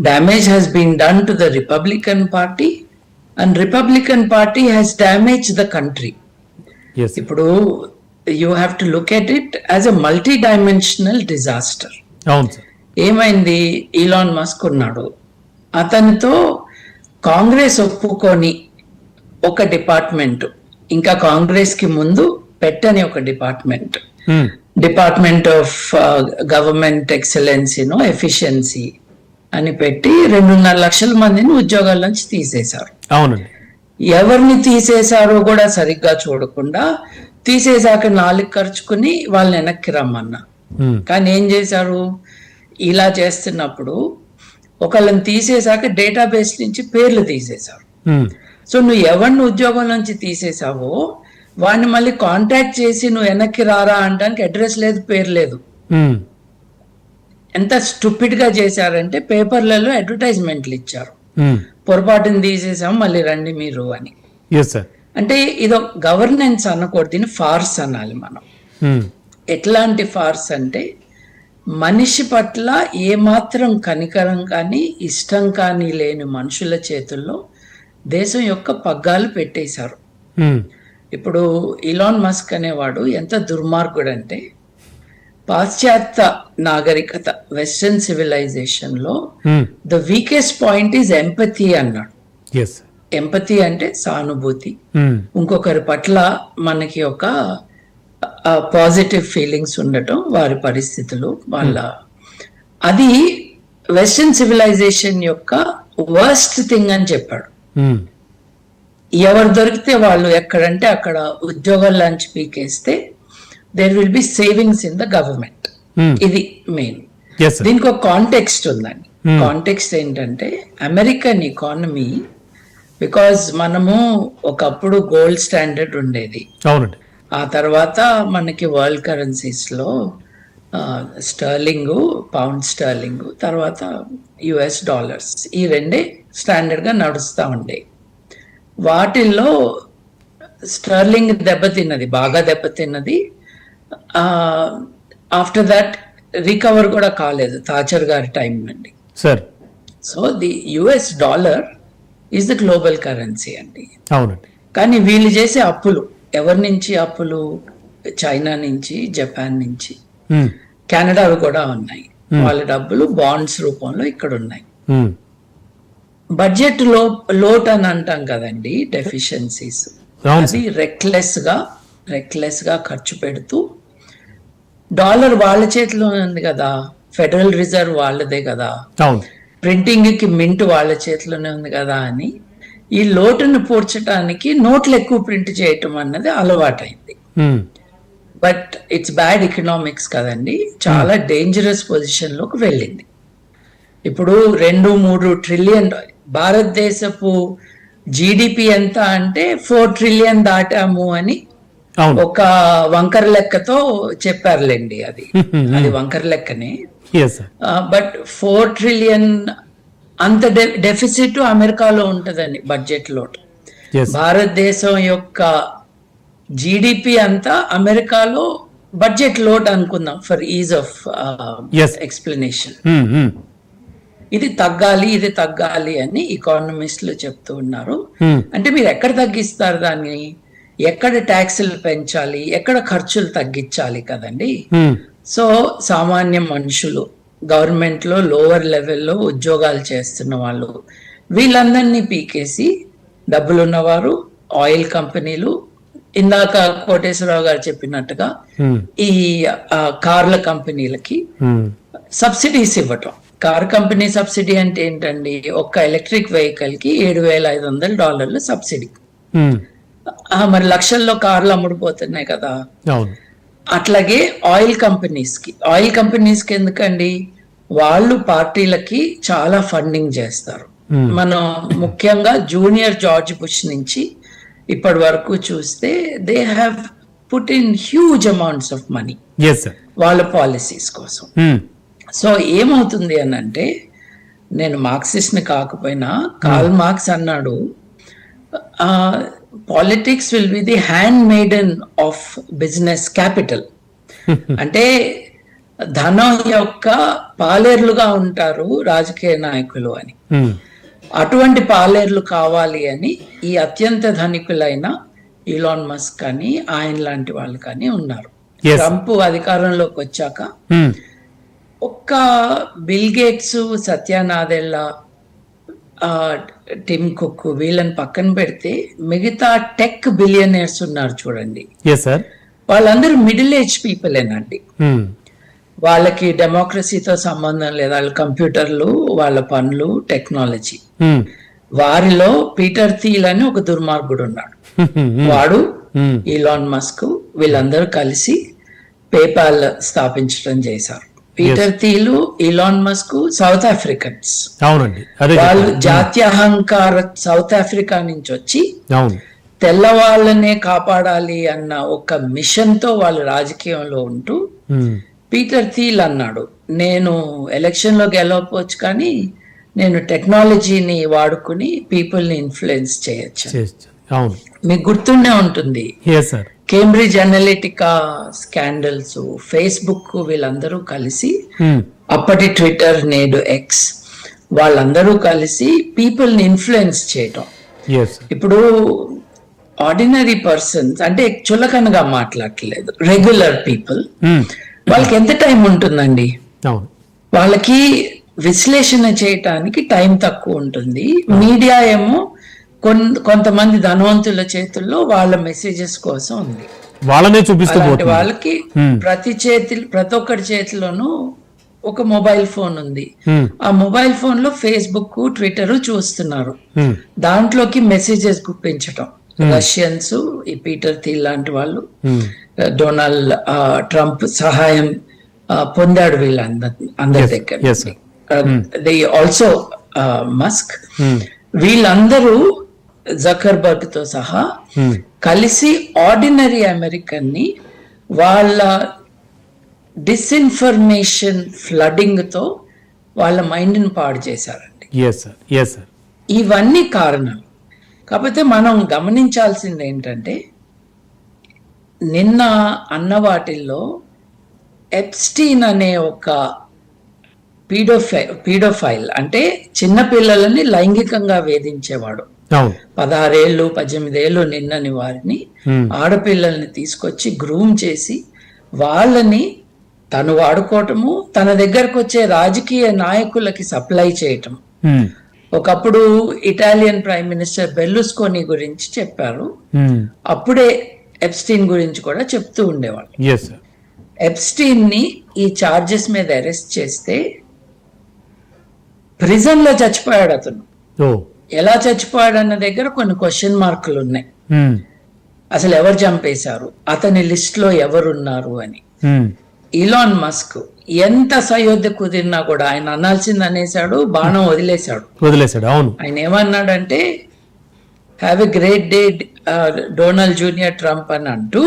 Damage has been done to the Republican party and Republican party has damage the country. ఇప్పుడు you have to look at it as a multi dimensional disaster. ఏమైంది, Elon Musk ఉన్నాడు, అతనితో కాంగ్రెస్ ఒప్పుకొని ఒక department, ఇంకా కాంగ్రెస్ కి ముందు పెట్టని ఒక department, department of government excellence, efficiency అని పెట్టి 2.5 లక్షల మందిని ఉద్యోగాల నుంచి తీసేశారు. అవునండి. ఎవరిని తీసేశారో కూడా సరిగ్గా చూడకుండా తీసేశాక 4 ఖర్చుకుని వాళ్ళని వెనక్కి రమ్మన్నా. కానీ ఏం చేశారు, ఇలా చేస్తున్నప్పుడు ఒకళ్ళని తీసేశాక డేటాబేస్ నుంచి పేర్లు తీసేశారు. సో నువ్వు ఎవరిని ఉద్యోగం నుంచి తీసేసావో వాడిని మళ్ళీ కాంటాక్ట్ చేసి నువ్వు వెనక్కి రారా అనడానికి అడ్రస్ లేదు, పేరు లేదు. ఎంత స్టూపిడ్ గా చేశారంటే పేపర్లలో అడ్వర్టైజ్మెంట్లు ఇచ్చారు, పొరపాటుని తీసేసాం మళ్ళీ రండి మీరు అని. అంటే ఇదో గవర్నెన్స్ అనకూడదు, దీన్ని ఫార్స్ అనాలి మనం. ఎట్లాంటి ఫార్స్ అంటే మనిషి పట్ల ఏమాత్రం కనికరం కానీ ఇష్టం కానీ లేని మనుషుల చేతుల్లో దేశం యొక్క పగ్గాలు పెట్టేశారు. ఇప్పుడు ఇలాన్ మస్క్ అనేవాడు ఎంత దుర్మార్గుడు అంటే పాశ్చాత్య నాగరికత వెస్టర్న్ సివిలైజేషన్ లో the weakest point is empathy అన్నాడు. ఎంపథీ అంటే సానుభూతి, ఇంకొకరి పట్ల మనకి ఒక పాజిటివ్ ఫీలింగ్స్ ఉండటం, వారి పరిస్థితులు వాళ్ళ, అది వెస్టర్న్ సివిలైజేషన్ యొక్క వర్స్ట్ థింగ్ అని చెప్పాడు. ఎవరు దొరికితే వాళ్ళు ఎక్కడంటే అక్కడ ఉద్యోగాల నుంచి పీకేస్తే there will be savings in the government. ఇది మెయిన్. దీనికి ఒక కాంటెక్స్ట్ ఉందండి. కాంటెక్స్ట్ ఏంటంటే అమెరికన్ ఎకానమీ, బికాజ్ మనము ఒకప్పుడు గోల్డ్ స్టాండర్డ్ ఉండేది, ఆ తర్వాత మనకి వరల్డ్ కరెన్సీస్ లో స్టర్లింగ్, పౌండ్ స్టర్లింగ్, తర్వాత యుఎస్ డాలర్స్, ఈ రెండే స్టాండర్డ్ గా నడుస్తూ ఉండే. వాటిల్లో స్టర్లింగ్ దెబ్బతిన్నది, బాగా దెబ్బతిన్నది. ఆఫ్టర్ దట్ రికవర్ కూడా కాలేదు థాచర్ గారి టైం నుండి. So the US dollar is the global currency అండి. కానీ వీళ్ళు చేసే అప్పులు ఎవరి నుంచి? అప్పులు చైనా నుంచి, జపాన్ నుంచి, కెనడా కూడా ఉన్నాయి. వాళ్ళ డబ్బులు బాండ్స్ రూపంలో ఇక్కడ ఉన్నాయి. బడ్జెట్ లోట్ అని అంటాం కదండి, డెఫిషియన్సీస్. అది రెక్లెస్ గా ఖర్చు పెడుతూ, డాలర్ వాళ్ళ చేతిలో ఉంది కదా, ఫెడరల్ రిజర్వ్ వాళ్ళదే కదా, ప్రింటింగ్ కి మింట్ వాళ్ళ చేతిలోనే ఉంది కదా అని ఈ లోటును పూడ్చడానికి నోట్లు ఎక్కువ ప్రింట్ చేయటం అన్నది అలవాటైంది. బట్ ఇట్స్ బ్యాడ్ ఎకనామిక్స్ కదండి, చాలా డేంజరస్ పొజిషన్ లోకి వెళ్ళింది. ఇప్పుడు 2-3 ట్రిలియన్ భారతదేశపు జీడిపి ఎంత అంటే 4 ట్రిలియన్ దాటాము అని ఒక వంకర లెక్కతో చెప్పారులేండి. అది వంకర లెక్కనే. బట్ 4 ట్రిలియన్ అంత డెఫిసిట్ అమెరికాలో ఉంటదండి బడ్జెట్ లోట్. భారతదేశం యొక్క జీడిపి అంతా అమెరికాలో బడ్జెట్ లోట్ అనుకుందాం ఫర్ ఈజ్ ఆఫ్ ఎక్స్ప్లెనేషన్. ఇది తగ్గాలి అని ఎకానమిస్టులు చెప్తూ ఉన్నారు. అంటే మీరు ఎక్కడ తగ్గిస్తారు దాన్ని, ఎక్కడ ట్యాక్సులు పెంచాలి, ఎక్కడ ఖర్చులు తగ్గించాలి కదండి. సో సామాన్య మనుషులు, గవర్నమెంట్ లో లోవర్ లెవెల్లో ఉద్యోగాలు చేస్తున్న వాళ్ళు, వీళ్ళందరినీ పీకేసి డబ్బులున్నవారు, ఆయిల్ కంపెనీలు, ఇందాక కోటేశ్వరరావు గారు చెప్పినట్టుగా ఈ కార్ల కంపెనీలకి సబ్సిడీస్ ఇవ్వటం. కార్ కంపెనీ సబ్సిడీ అంటే ఏంటండి, ఒక్క ఎలక్ట్రిక్ వెహికల్ కి $7,500 సబ్సిడీ. మరి లక్షల్లో కార్లు అమ్ముడుపోతున్నాయి కదా. అట్లాగే ఆయిల్ కంపెనీస్ కి ఎందుకండి, వాళ్ళు పార్టీలకి చాలా ఫండింగ్ చేస్తారు. మనం ముఖ్యంగా జూనియర్ జార్జ్ బుష్ నుంచి ఇప్పటి వరకు చూస్తే they have put in huge amounts of money వాళ్ళ పాలసీస్ కోసం. సో ఏమవుతుంది అని అంటే, నేను మార్క్సిస్ట్ ని కాకపోయినా కార్ల్ మార్క్స్ అన్నాడు, politics will be the hand మేడన్ of business capital. అంటే ధనం యొక్క పాలేర్లుగా ఉంటారు రాజకీయ నాయకులు అని. అటువంటి పాలేర్లు కావాలి అని ఈ అత్యంత ధనికులైన ఇలాన్ మస్క్ కానీ ఆయన లాంటి వాళ్ళు కానీ ఉన్నారు. ట్రంప్ అధికారంలోకి వచ్చాక ఒక్క బిల్ గేట్స్, సత్య నాదెల్లా, టిమ్ కుక్ వీళ్ళని పక్కన పెడితే మిగతా టెక్ బిలియనర్స్ ఉన్నారు చూడండి, వాళ్ళందరూ మిడిల్ ఏజ్ పీపులేనండి. వాళ్ళకి డెమోక్రసీతో సంబంధం లేదు, వాళ్ళ కంప్యూటర్లు, వాళ్ళ పనులు, టెక్నాలజీ. వారిలో పీటర్ థీల్ అని ఒక దుర్మార్గుడు ఉన్నాడు. వాడు, ఈలాన్ మస్క్, వీళ్ళందరూ కలిసి పేపాల్ స్థాపించడం చేశారు. Peter Thiel, Elon Musk South Africans. అవునండి, వాళ్ళు జాత్యహంకార సౌత్ ఆఫ్రికా నుంచి వచ్చి తెల్లవాళ్ళనే కాపాడాలి అన్న ఒక మిషన్ తో వాళ్ళు రాజకీయంలో ఉంటూ, పీటర్ థీల్ అన్నాడు, నేను ఎలక్షన్ లో గెలవకపోవచ్చు కానీ నేను టెక్నాలజీని వాడుకుని పీపుల్ ని ఇన్ఫ్లుయెన్స్ చేయొచ్చు. మీకు గుర్తుండే ఉంటుంది, కేంబ్రిడ్జ్ అనలిటికా స్కాండల్స్, ఫేస్బుక్, వీళ్ళందరూ కలిసి, అప్పటి ట్విట్టర్ నేడు ఎక్స్, వాళ్ళందరూ కలిసి పీపుల్ ని ఇన్ఫ్లుయెన్స్ చేయటం. ఇప్పుడు ఆర్డినరీ పర్సన్స్ అంటే చులకనగా మాట్లాడలేదు, రెగ్యులర్ పీపుల్, వాళ్ళకి ఎంత టైం ఉంటుందండి? వాళ్ళకి విశ్లేషణ చేయటానికి టైం తక్కువ ఉంటుంది. మీడియా ఏమో కొంతమంది ధనవంతుల చేతుల్లో వాళ్ళ మెసేజెస్ కోసం ఉంది, వాళ్ళనే చూపిస్తూ వాళ్ళకి ప్రతి ఒక్కరి చేతిలోనూ ఒక మొబైల్ ఫోన్ ఉంది. ఆ మొబైల్ ఫోన్ లో ఫేస్బుక్, ట్విట్టర్ చూస్తున్నారు, దాంట్లోకి మెసేజెస్ గుప్పించటం. రష్యన్స్, ఈ పీటర్ థీల్ లాంటి వాళ్ళు, డొనాల్డ్ ట్రంప్ సహాయం పొందాడు వీళ్ళందరి దగ్గర. దే ఆల్సో మస్క్, వీళ్ళందరూ జకర్బర్గ్ తో సహా కలిసి ఆర్డినరీ అమెరికన్ ని వాళ్ళ డిస్ఇన్ఫర్మేషన్ ఫ్లడింగ్ తో వాళ్ళ మైండ్ ని పాడు చేశారండి. ఇవన్నీ కారణాలు. కాకపోతే మనం గమనించాల్సింది ఏంటంటే, నిన్న అన్న వాటిల్లో ఎప్స్టీన్ అనే ఒక పీడోఫైల్, అంటే చిన్న పిల్లలని లైంగికంగా వేధించేవాడు, 16 ఏళ్ళు 18 ఏళ్ళు నిన్నని వారిని, ఆడపిల్లల్ని తీసుకొచ్చి గ్రూమ్ చేసి వాళ్ళని తను వాడుకోవటము, తన దగ్గరకు వచ్చే రాజకీయ నాయకులకి సప్లై చేయటం. ఒకప్పుడు ఇటాలియన్ ప్రైమ్ మినిస్టర్ బెర్లుస్కోని గురించి చెప్పారు, అప్పుడే ఎప్స్టీన్ గురించి కూడా చెప్తూ ఉండేవాళ్ళు. ఎప్స్టీన్ ని ఈ చార్జెస్ మీద అరెస్ట్ చేస్తే ప్రిజన్ లో చచ్చిపోయాడు అతను. ఎలా చచ్చిపోయాడు అన్న దగ్గర కొన్ని క్వశ్చన్ మార్కులు ఉన్నాయి. అసలు ఎవరు చంపేశారు, అతని లిస్ట్ లో ఎవరున్నారు అని. ఈలాన్ మస్క్ ఎంత సయోధ్య కుదిరినా కూడా ఆయన అనాల్సింది అనేసాడు, బాణం వదిలేశాడు. అవును, ఆయన ఏమన్నాడంటే, have a great day Donald junior Trump అని అంటూ.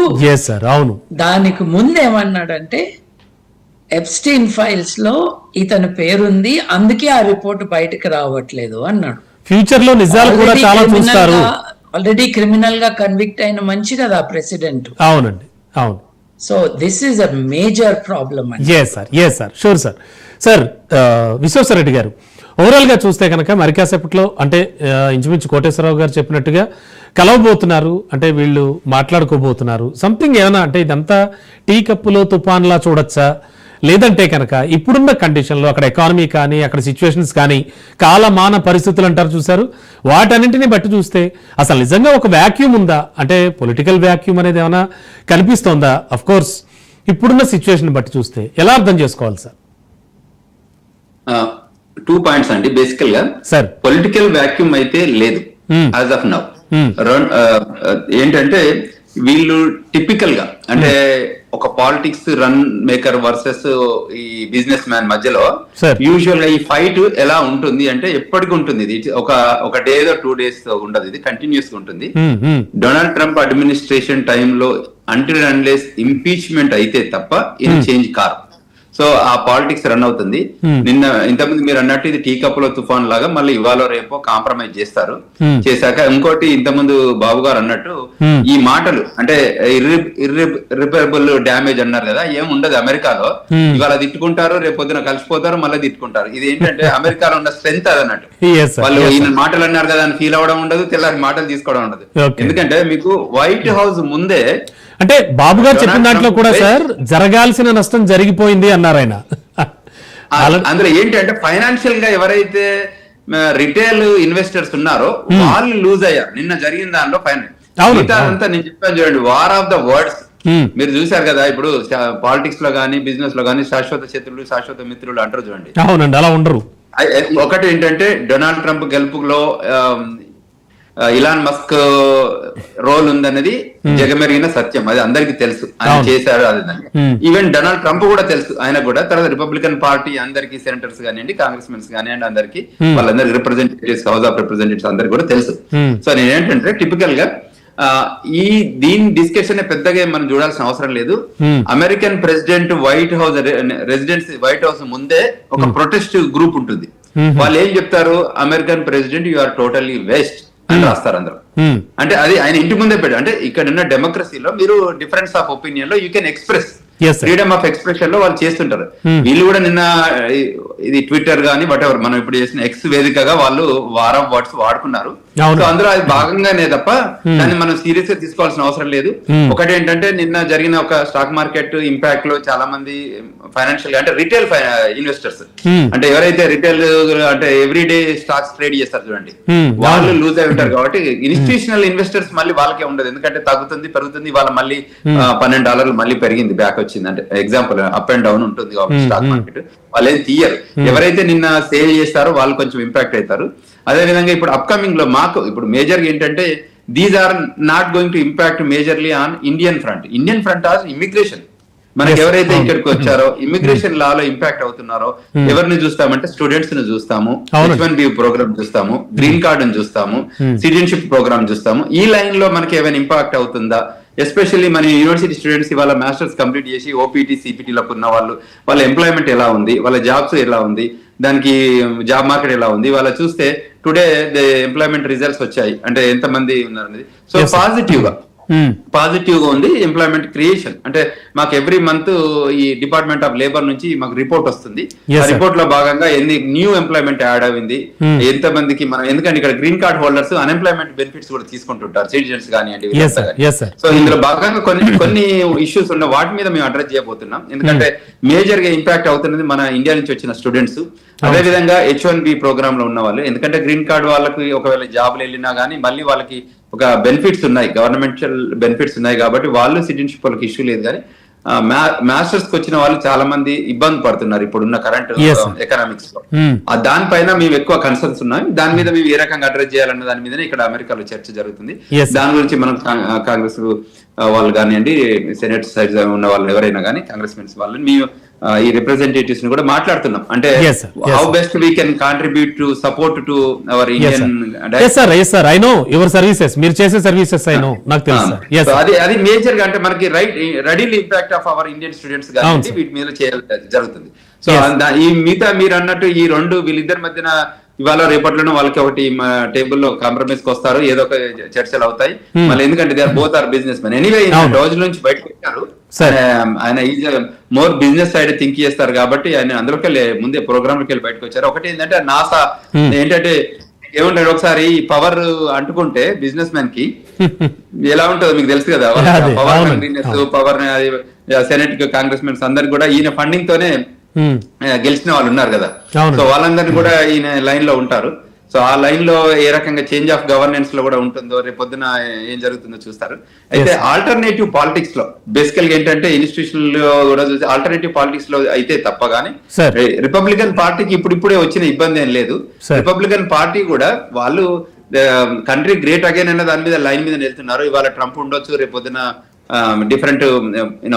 అవును, దానికి ముందు ఏమన్నాడంటే, ఎప్స్టీన్ ఫైల్స్ లో ఇతని పేరుంది, అందుకే ఆ రిపోర్ట్ బయటకు రావట్లేదు అన్నాడు. ఫ్యూచర్ లో నిజాలు కూడా చాలా చూస్తారు. ఆల్రెడీ క్రిమినల్ గా కన్విక్ట్ అయిన మంచి కదా ప్రెసిడెంట్. అవునండి, అవును. So this is a major problem. Sure sir. Visweswara Reddy గారు, ఓవరాల్ గా చూస్తే కనుక మరి కాసేపట్లో అంటే ఇంచుమించు కోటేశ్వరరావు గారు చెప్పినట్టుగా కలవబోతున్నారు, అంటే వీళ్ళు మాట్లాడుకోబోతున్నారు సంథింగ్. ఏమైనా అంటే ఇదంతా టీ కప్పులో తుఫాన్లా చూడొచ్చా, లేదంటే కనుక ఇప్పుడున్న కండిషన్లో అక్కడ ఎకానమీ కానీ, అక్కడ సిచ్యువేషన్స్ కానీ, కాలమాన పరిస్థితులు అంటారు చూసారు, వాటన్నింటినీ బట్టి చూస్తే అసలు నిజంగా ఒక వ్యాక్యూమ్ ఉందా, అంటే పొలిటికల్ వ్యాక్యూమ్ అనేది ఏమైనా కనిపిస్తోందా? అఫ్ కోర్స్ ఇప్పుడున్న సిచ్యువేషన్ బట్టి చూస్తే ఎలా అర్థం చేసుకోవాలి సార్? 2 పాయింట్స్ అండి. బేసికల్ గా సార్, పొలిటికల్ వ్యాక్యూమ్ అయితే లేదు యాజ్ ఆఫ్ నౌ. ఏంటంటే వీళ్ళు టిపికల్ గా అంటే ఒక పాలిటిక్స్ రన్ మేకర్ వర్సెస్ ఈ బిజినెస్ మ్యాన్ మధ్యలో యూజువల్ గా ఈ ఫైట్ ఎలా ఉంటుంది అంటే ఎప్పటికి ఉంటుంది. ఇది ఒక డేదో 2 days ఉండదు, ఇది కంటిన్యూస్ గా ఉంటుంది. డొనాల్డ్ ట్రంప్ అడ్మినిస్ట్రేషన్ టైంలో అంటిల్ అన్లెస్ ఇంపీచ్మెంట్ అయితే తప్ప ఇది చేంజ్ కాదు. సో ఆ పాలిటిక్స్ రన్ అవుతుంది. నిన్న ఇంతకుముందు మీరు అన్నట్టు ఇది టీ కప్పులో తుఫాన్ లాగా మళ్ళీ ఇవాళ రేపో కాంప్రమైజ్ చేస్తారు. చేశాక ఇంకోటి ఇంతకుముందు బాబు గారు అన్నట్టు ఈ మాటలు అంటే ఇర్రిపరబుల్ డ్యామేజ్ అన్నారు కదా, ఏం ఉండదు అమెరికాలో. ఇవాళ తిట్టుకుంటారు, రేపు పొద్దున కలిసిపోతారు, మళ్ళీ తిట్టుకుంటారు. ఇది ఏంటంటే అమెరికాలో ఉన్న స్ట్రెంత్ అది అన్నట్టు. వాళ్ళు ఈయన మాటలు అన్నారు కదా అని ఫీల్ అవ్వడం ఉండదు, తెల్లారి మాటలు తీసుకోవడం ఉండదు. ఎందుకంటే మీకు వైట్ హౌస్ ముందే అంటే బాబు గారు చెప్పిన దాంట్లో కూడా సార్ జరగాల్సిన నష్టం జరిగిపోయింది అన్నారు ఆయన. అందులో ఏంటంటే ఫైనాన్షియల్ గా ఎవరైతే రిటైల్ ఇన్వెస్టర్స్ ఉన్నారో వాళ్ళు లూజ్ అయ్యారు నిన్న జరిగిన దానిలో. అంతా నేను చెప్పాను చూడండి, వార్ ఆఫ్ ద వర్డ్స్ మీరు చూశారు కదా ఇప్పుడు పాలిటిక్స్ లో గానీ బిజినెస్ లో గానీ శాశ్వత శత్రులు శాశ్వత మిత్రులు అంటారు చూడండి. అవునండి, అలా ఉండరు. ఒకటి ఏంటంటే డొనాల్డ్ ట్రంప్ గెలుపులో ఇలాన్ మస్క్ రోల్ ఉందన్నది జగమెరిగిన సత్యం, అది అందరికీ తెలుసు. ఆయన చేశారు అది. ఈవెన్ డొనాల్డ్ ట్రంప్ కూడా తెలుసు ఆయన కూడా. తర్వాత రిపబ్లికన్ పార్టీ అందరికి సెనేటర్స్ కానివ్వండి, కాంగ్రెస్ మెన్స్ కానివ్వండి, అందరికి వాళ్ళందరికి రిప్రజెంటేటివ్స్, హౌస్ ఆఫ్ రిప్రజెంటేటివ్స్ అందరికి కూడా తెలుసు. సో నేనేంటంటే టిపికల్ గా దీని డిస్కషన్ పెద్దగా మనం చూడాల్సిన అవసరం లేదు. American president White House White House ముందే ఒక ప్రొటెస్ట్ గ్రూప్ ఉంటుంది. వాళ్ళు ఏం చెప్తారు, American president you are totally waste అని రాస్తారు అందరూ. అంటే అది ఆయన ఇంటి ముందే పెట్టారు. అంటే ఇక్కడ ఉన్న డెమోక్రసీలో మీరు డిఫరెన్స్ ఆఫ్ ఒపీనియన్ లో you can express, freedom of expression లో వాళ్ళు చేస్తుంటారు. వీళ్ళు కూడా నిన్న ఇది ట్విట్టర్ గానీ వాటెవర్ మనం ఇప్పుడు చేసిన ఎక్స్ వేదికగా వాళ్ళు వార్ ఆఫ్ వర్డ్స్ వాడుకున్నారు. సో అందులో అది భాగంగానే తప్ప దాన్ని మనం సీరియస్ గా తీసుకోవాల్సిన అవసరం లేదు. ఒకటి ఏంటంటే నిన్న జరిగిన ఒక స్టాక్ మార్కెట్ ఇంపాక్ట్ లో చాలా మంది ఫైనాన్షియల్ అంటే రిటైల్ ఇన్వెస్టర్స్, అంటే ఎవరైతే రిటైల్ అంటే ఎవ్రీడే స్టాక్స్ ట్రేడ్ చేస్తారు చూడండి, వాళ్ళు లూజ్ అయి ఉంటారు. కాబట్టి ఇన్స్టిట్యూషనల్ ఇన్వెస్టర్స్ మళ్ళీ వాళ్ళకే ఉండదు, ఎందుకంటే తగ్గుతుంది పెరుగుతుంది, వాళ్ళ మళ్ళీ $12 మళ్ళీ పెరిగింది, బ్యాక్ వచ్చింది. అంటే ఎగ్జాంపుల్ అప్ అండ్ డౌన్ ఉంటుంది కాబట్టి స్టాక్ మార్కెట్, వాళ్ళు ఏం తీయరు. ఎవరైతే నిన్న సేల్ చేస్తారో వాళ్ళు కొంచెం ఇంపాక్ట్ అవుతారు. అదే విధంగా ఇప్పుడు అప్కమింగ్ లో మాకు ఇప్పుడు మేజర్ ఏంటంటే these are not going to impact majorly on Indian front. Indian front or immigration. మనకి ఎవరైతే ఇక్కడికి వచ్చారో ఇమిగ్రేషన్ లాలో ఇంపాక్ట్ అవుతున్నారో ఎవరిని చూస్తామంటే స్టూడెంట్స్ ని చూస్తాము, H1B ప్రోగ్రామ్ చూస్తాము, గ్రీన్ కార్డ్ ని చూస్తాము, సిటిజన్షిప్ ప్రోగ్రామ్ చూస్తాము. ఈ లైన్ లో మనకి ఏమైనా ఇంపాక్ట్ అవుతుందా? ఎస్పెషల్లీ మన యూనివర్సిటీ స్టూడెంట్స్ ఇవాళ మాస్టర్స్ కంప్లీట్ చేసి ఓపీటీ సిపిటీలకు ఉన్న వాళ్ళ ఎంప్లాయ్మెంట్ ఎలా ఉంది, వాళ్ళ జాబ్స్ ఎలా ఉంది, దానికి జాబ్ మార్కెట్ ఎలా ఉంది, వాళ్ళ చూస్తే టుడే ఎంప్లాయ్మెంట్ రిజల్ట్స్ వచ్చాయి, అంటే ఎంత మంది ఉన్నారు. సో పాజిటివ్ గా ఉంది ఎంప్లాయ్మెంట్ క్రియేషన్. అంటే మాకు ఎవ్రీ మంత్ ఈ డిపార్ట్మెంట్ ఆఫ్ లేబర్ నుంచి మాకు రిపోర్ట్ వస్తుంది. ఆ రిపోర్ట్ లో భాగంగా ఎన్ని న్యూ ఎంప్లాయ్మెంట్ యాడ్ అయింది, ఎంత మందికి మనం, ఎందుకంటే ఇక్కడ green card holders unemployment benefits కూడా తీసుకుంటుంటారు, సిటిజన్స్ కానివ్వండి. సో ఇందులో భాగంగా కొన్ని ఇష్యూస్ ఉన్న వాటి మీద మేము అడ్రస్ చేయబోతున్నాం. ఎందుకంటే మేజర్ గా ఇంపాక్ట్ అవుతున్నది మన ఇండియా నుంచి వచ్చిన స్టూడెంట్స్, అదే విధంగా H1B ప్రోగ్రామ్ లో ఉన్న వాళ్ళు. ఎందుకంటే గ్రీన్ కార్డ్ వాళ్ళకి ఒకవేళ జాబ్లు వెళ్ళినా గానీ మళ్ళీ వాళ్ళకి ఒక బెనిఫిట్స్ ఉన్నాయి, గవర్నమెంటల్ బెనిఫిట్స్ ఉన్నాయి కాబట్టి వాళ్ళు సిటిజన్షిప్ వాళ్ళకి ఇష్యూ లేదు. కానీ మాస్టర్స్ కి వచ్చిన వాళ్ళు చాలా మంది ఇబ్బంది పడుతున్నారు ఇప్పుడున్న కరెంట్ ఎకనామిక్స్ లో. దానిపైన మేము ఎక్కువ కన్సర్న్స్ ఉన్నాయి. దాని మీద మేము ఏ రకంగా అడ్రస్ చేయాలన్న దాని మీదనే ఇక్కడ అమెరికాలో చర్చ జరుగుతుంది. దాని గురించి మనం కాంగ్రెస్ వాళ్ళు కానివ్వండి, సెనేట్ సైడ్ ఉన్న వాళ్ళు ఎవరైనా కానీ కాంగ్రెస్ మెన్స్ వాళ్ళని మేము ఈ రిప్రజెంటేటివ్స్ ని కూడా మాట్లాడుతున్నాం. అంటే how best we can contribute to support to our Indian. I know your services, మీరు చేసే సర్వీసెస్ ఐ నో, నాకు తెలుసు. అది మేజర్ గా అంటే మనకి readily impact of our Indian students కాబట్టి వీటి మీద జరుగుతుంది. సో ఈ మిగతా మీరు అన్నట్టు ఈ రెండు వీళ్ళిద్దరి మధ్యన ఇవాళ రేపట్లోనే వాళ్ళకి ఒకటి టేబుల్ లో కాంప్రమైజ్ కి వస్తారు, ఏదో ఒక చర్చలు అవుతాయి మళ్ళీ. ఎందుకంటే they are both are business men. Anyway రోజుల నుంచి బయటకు వచ్చారు, ఆయన మోర్ బిజినెస్ సైడ్ థింక్ చేస్తారు కాబట్టి ఆయన అందులోకి ముందే ప్రోగ్రామ్ లోకి వెళ్ళి బయటకు వచ్చారు. ఒకటి ఏంటంటే నాసా ఏంటంటే ఏమంటారు, ఒకసారి పవర్ అంటుకుంటే బిజినెస్ మ్యాన్ కి ఎలా ఉంటుందో మీకు తెలుసు కదా. Power hungriness, power senate congress mens అందరికి కూడా ఈయన ఫండింగ్ తోనే గెలిచిన వాళ్ళు ఉన్నారు కదా. సో వాళ్ళందరినీ కూడా ఈయన లైన్ లో ఉంటారు. సో ఆ లైన్ లో ఏ రకంగా చేంజ్ ఆఫ్ గవర్నెన్స్ లో కూడా ఉంటుందో, రేపు పొద్దున ఏం జరుగుతుందో చూస్తారు. అయితే ఆల్టర్నేటివ్ పాలిటిక్స్ లో బేసికల్ గా ఏంటంటే ఇన్స్టిట్యూషన్ లో కూడా చూసి ఆల్టర్నేటివ్ పాలిటిక్స్ లో అయితే తప్ప గానీ రిపబ్లికన్ పార్టీకి ఇప్పుడిప్పుడే వచ్చిన ఇబ్బంది ఏం లేదు. రిపబ్లికన్ పార్టీ కూడా వాళ్ళు కంట్రీ గ్రేట్ అగైన్ అన్న దాని మీద లైన్ మీద వెళ్తున్నారు. ఇవాళ ట్రంప్ ఉండొచ్చు, రేపు పొద్దున డిఫరెంట్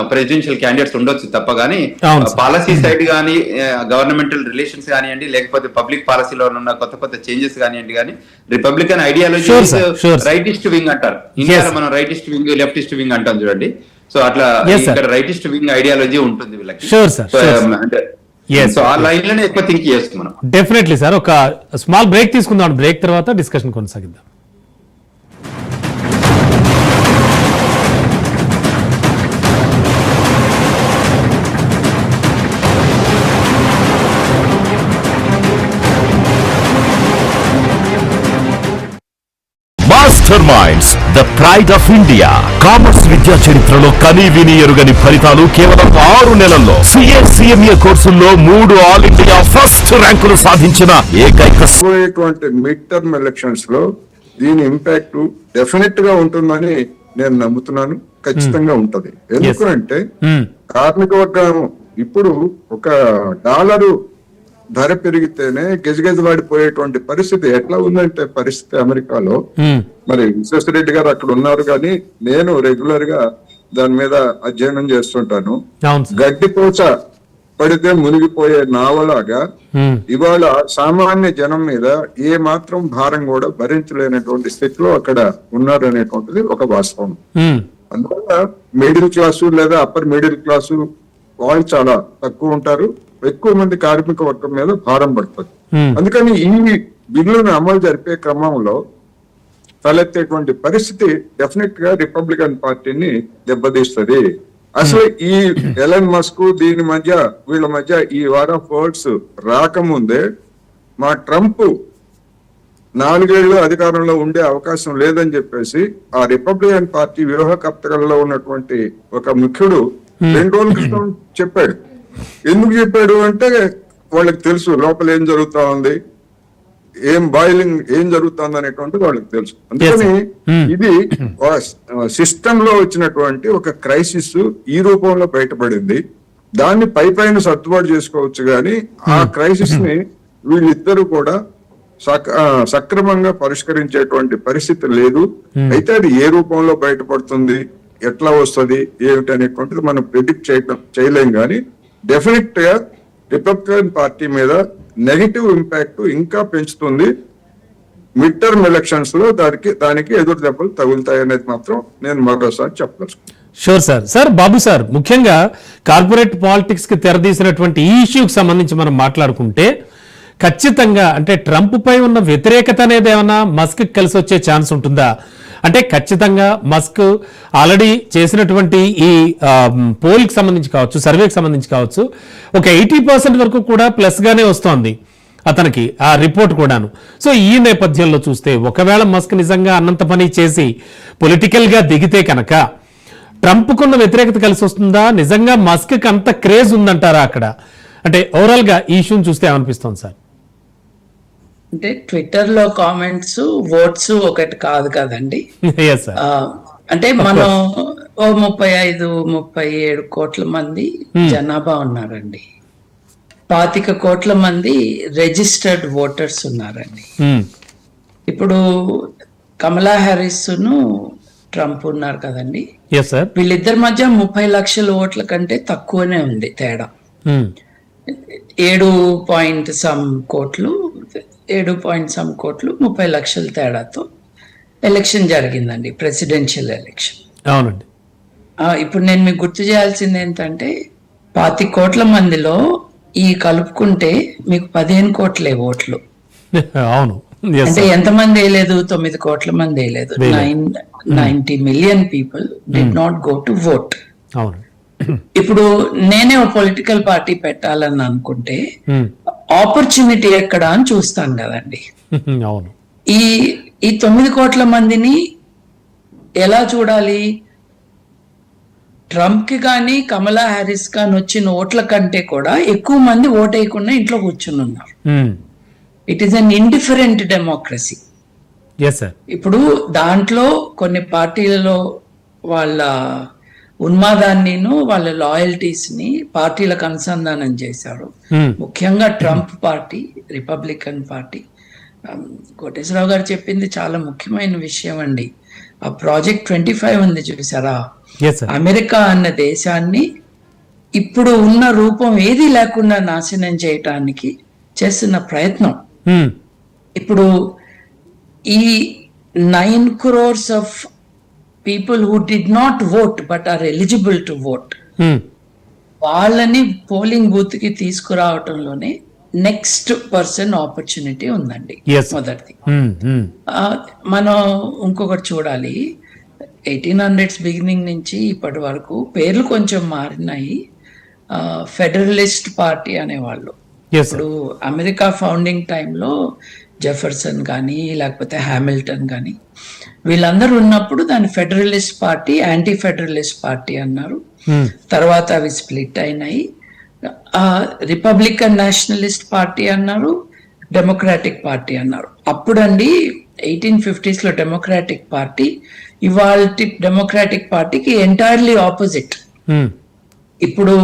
ప్రెసిడెన్షియల్ క్యాండిడేట్స్ ఉండొచ్చు తప్ప గానీ పాలసీ సైడ్ గానీ గవర్నమెంటల్ రిలేషన్స్ కానివ్వండి, లేకపోతే పబ్లిక్ పాలసీలో ఉన్న కొత్త చేంజెస్ కానివ్వండి, కానీ రిపబ్లికన్ ఐడియాలజీ రైటిస్ట్ వింగ్ అంటారు. ఇండియాలో మనం రైటిస్ట్ వింగ్ లెఫ్టిస్ట్ వింగ్ అంటాం చూడండి. సో అట్లా ఇక్కడ రైటిస్ట్ వింగ్ ఐడియాలజీ ఉంటుంది వీళ్ళకి. సో ఆ లైన్ లోనే ఎక్కువ థింక్ చేస్తాం మనం. Definitely sir. ఒక స్మాల్ బ్రేక్ తీసుకుందాం, బ్రేక్ తర్వాత డిస్కషన్ కొనసాగిద్దాం. Master minds, the pride of India. Commerce విద్యా చరిత్రలో కనీ విని ఎరుగని ఫలితాలు కేవలం 6 నెలల్లో. CMA కోర్సుల్లో 3 ఆల్ ఇండియా ఫస్ట్ ర్యాంకులు సాధించిన ఏకైక మిడ్ టర్మ్ ఎలక్షన్స్ లో దీని ఇంపాక్ట్ డెఫినెట్ గా ఉంటుందని నేను నమ్ముతున్నాను. ఖచ్చితంగా ఉంటది. ఎందుకంటే కార్మిక వర్గం ఇప్పుడు ఒక డాలరు ధర పెరిగితేనే గజగజలాడిపోయేటువంటి పరిస్థితి ఎట్లా ఉందంటే పరిస్థితి అమెరికాలో. మరి విశ్వేశ్వరరెడ్డి గారు అక్కడ ఉన్నారు, కానీ నేను రెగ్యులర్ గా దాని మీద అధ్యయనం చేస్తుంటాను. గడ్డిపోచ పడితే మునిగిపోయే నావలాగా ఇవాళ సామాన్య జనం మీద ఏ మాత్రం భారం కూడా భరించలేనటువంటి స్థితిలో అక్కడ ఉన్నారు అనేటువంటిది ఒక వాస్తవం. అందువల్ల మిడిల్ క్లాసు లేదా అప్పర్ మిడిల్ క్లాసు వాళ్ళు చాలా తక్కువ ఉంటారు, ఎక్కువ మంది కార్మిక వర్గం మీద భారం పడుతుంది. అందుకని ఈ బిల్లును అమలు జరిపే క్రమంలో తలెత్తేటువంటి పరిస్థితి డెఫినెట్ గా రిపబ్లికన్ పార్టీని దెబ్బతీస్తుంది. అసలు ఈ ఎలన్ మస్క్ వీళ్ళ మధ్య ఈ వార్ ఆఫ్ వర్డ్స్ రాకముందే మా ట్రంప్ 4 ఏళ్ళు అధికారంలో ఉండే అవకాశం లేదని చెప్పేసి ఆ రిపబ్లికన్ పార్టీ వ్యూహకర్తలలో ఉన్నటువంటి ఒక ముఖ్యుడు 2 రోజుల క్రితం చెప్పాడు. ఎందుకు చెప్పాడు అంటే వాళ్ళకి తెలుసు లోపల ఏం జరుగుతా ఉంది, ఏం జరుగుతుంది అనేటువంటిది వాళ్ళకి తెలుసు. అందుకని ఇది సిస్టమ్ లో వచ్చినటువంటి ఒక క్రైసిస్ ఈ రూపంలో బయటపడింది. దాన్ని పైన సర్దుబాటు చేసుకోవచ్చు, కానీ ఆ క్రైసిస్ ని వీళ్ళిద్దరూ కూడా సక్రమంగా పరిష్కరించేటువంటి పరిస్థితి లేదు. అయితే అది ఏ రూపంలో బయటపడుతుంది, ఎట్లా వస్తుంది, ఏమిటి అనేటువంటిది మనం ప్రిడిక్ట్ చేయలేం. కానీ డెఫినెట్ గా రిపబ్లికన్ పార్టీ మీద నెగిటివ్ ఇంపాక్ట్ ఇంకా పెంచుతుంది. మిడ్ టర్మ్ ఎలక్షన్స్ లో దానికి ఎదురు దెబ్బలు తగులుతాయి అనేది మాత్రం నేను మరోసారి చెప్పదలుచుకున్నాను. Sure sir. సార్ బాబు సార్, ముఖ్యంగా కార్పొరేట్ పాలిటిక్స్ కి తెరదీసినటువంటి ఈ ఇష్యూకి సంబంధించి మనం మాట్లాడుకుంటే ఖచ్చితంగా అంటే ట్రంప్ పై ఉన్న వ్యతిరేకత అనేది ఏమన్నా మస్క్ కలిసి వచ్చే ఛాన్స్ ఉంటుందా? అంటే ఖచ్చితంగా మస్క్ ఆల్రెడీ చేసినటువంటి ఈ పోల్కి సంబంధించి కావచ్చు, సర్వేకి సంబంధించి కావచ్చు, ఒక 80% వరకు కూడా ప్లస్ గానే వస్తోంది అతనికి ఆ రిపోర్ట్ కూడాను. సో ఈ నేపథ్యంలో చూస్తే ఒకవేళ మస్క్ నిజంగా అన్నంత పని చేసి పొలిటికల్ గా దిగితే కనుక ట్రంప్కున్న వ్యతిరేకత కలిసి వస్తుందా? నిజంగా మస్క్ అంత క్రేజ్ ఉందంటారా అక్కడ? అంటే ఓవరాల్ గా ఈ ఇష్యూని చూస్తే ఏమనిపిస్తుంది సార్? అంటే ట్విట్టర్ లో కామెంట్స్, ఓట్స్ ఒకటి కాదు కదండి. అంటే మనం 35-37 కోట్ల మంది జనాభా ఉన్నారండి. 25 కోట్ల మంది రిజిస్టర్డ్ ఓటర్స్ ఉన్నారండి. ఇప్పుడు కమలా హ్యారిస్ ను ట్రంప్ ఉన్నారు కదండి. వీళ్ళిద్దరి మధ్య 30 లక్షల ఓట్ల కంటే తక్కువనే ఉంది తేడా. 7 పాయింట్ సమ్ కోట్లు 30 లక్షల తేడాతో ఎలక్షన్ జరిగిందండి, ప్రెసిడెన్షియల్ ఎలక్షన్. అవునండి. ఇప్పుడు నేను మీకు గుర్తు చేయాల్సింది ఏంటంటే 25 కోట్ల మందిలో ఈ కలుపుకుంటే మీకు 15 కోట్లే ఓట్లు. అవును. అంటే ఎంతమంది వేయలేదు? 9 కోట్ల మంది వేయలేదు. 90 million people did not go to vote. ఇప్పుడు నేనే ఒక పొలిటికల్ పార్టీ పెట్టాలని అనుకుంటే ఆపర్చునిటీ ఎక్కడ అని చూస్తాను కదండి. ఈ 9 కోట్ల మందిని ఎలా చూడాలి? ట్రంప్ కి కానీ కమలా హ్యారిస్ కానీ వచ్చిన ఓట్ల కంటే కూడా ఎక్కువ మంది ఓటేయకుండా ఇంట్లో కూర్చుని ఉన్నారు. It is an indifferent democracy. ఇప్పుడు దాంట్లో కొన్ని పార్టీలలో వాళ్ళ ఉన్మాదాన్ని, వాళ్ళ లాయల్టీస్ ని పార్టీలకు అనుసంధానం చేశారు. ముఖ్యంగా Trump party, Republican party. Koteswararao గారు చెప్పింది చాలా ముఖ్యమైన విషయం అండి. ఆ ప్రాజెక్ట్ 25 ఉంది చూసారా? అమెరికా అన్న దేశాన్ని ఇప్పుడు ఉన్న రూపం ఏది లేకుండా నాశనం చేయటానికి చేస్తున్న ప్రయత్నం. ఇప్పుడు ఈ 9 crores of people who did not vote but are eligible to vote, వాళ్ళని పోలింగ్ బూత్ కి తీసుకురావటంలోనే నెక్స్ట్ పర్సన్ ఆపర్చునిటీ ఉందండి. మొదటిది. మనం ఇంకొకటి చూడాలి. 1800s బిగినింగ్ నుంచి ఇప్పటి వరకు పేర్లు కొంచెం మారినాయి. ఫెడరలిస్ట్ పార్టీ అనేవాళ్ళు. ఇప్పుడు అమెరికా ఫౌండింగ్ టైంలో జెఫర్సన్ కానీ లేకపోతే హ్యామిల్టన్ కానీ వీళ్ళందరూ ఉన్నప్పుడు దాని federalist party, anti federalist party అన్నారు. తర్వాత అవి స్ప్లిట్ అయినాయి. రిపబ్లికన్ నేషనలిస్ట్ పార్టీ అన్నారు, డెమోక్రాటిక్ పార్టీ అన్నారు. అప్పుడండి 1850s లో డెమోక్రాటిక్ పార్టీ ఇవాళ డెమోక్రాటిక్ పార్టీకి ఎంటైర్లీ ఆపోజిట్. ఇప్పుడు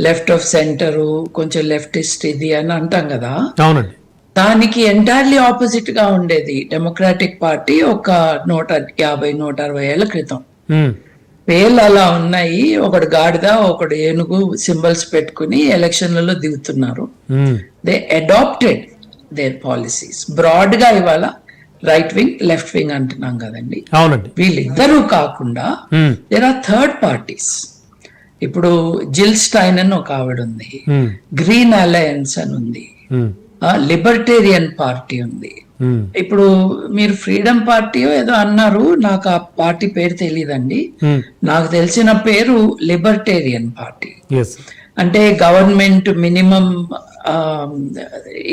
లెఫ్ట్ ఆఫ్ సెంటర్, కొంచెం లెఫ్టిస్ట్ ఇది అని అంటాం కదా, అవునండి. దానికి ఎంటైర్లీ ఆపోజిట్ గా ఉండేది డెమోక్రాటిక్ పార్టీ ఒక 150-160 ఏళ్ల క్రితం. పేర్లు అలా ఉన్నాయి, ఒకడు గాడిద ఒకడు ఏనుగు సింబల్స్ పెట్టుకుని ఎలక్షన్లలో దిగుతున్నారు. They adapted their policies broad గా. ఇవాళ రైట్ వింగ్ లెఫ్ట్ వింగ్ అంటున్నాం కదండి. అవునండి. వీళ్ళిద్దరూ కాకుండా దేర్ ఆర్ థర్డ్ పార్టీస్. ఇప్పుడు జిల్ స్టైన్ అని ఒక ఆవిడ ఉంది, గ్రీన్ అలయన్స్ అని ఉంది, లిబర్టేరియన్ పార్టీ ఉంది. ఇప్పుడు మీరు ఫ్రీడమ్ పార్టీ ఏదో అన్నారు, నాకు ఆ పార్టీ పేరు తెలియదండి. నాకు తెలిసిన పేరు లిబర్టేరియన్ పార్టీ. అంటే government minimum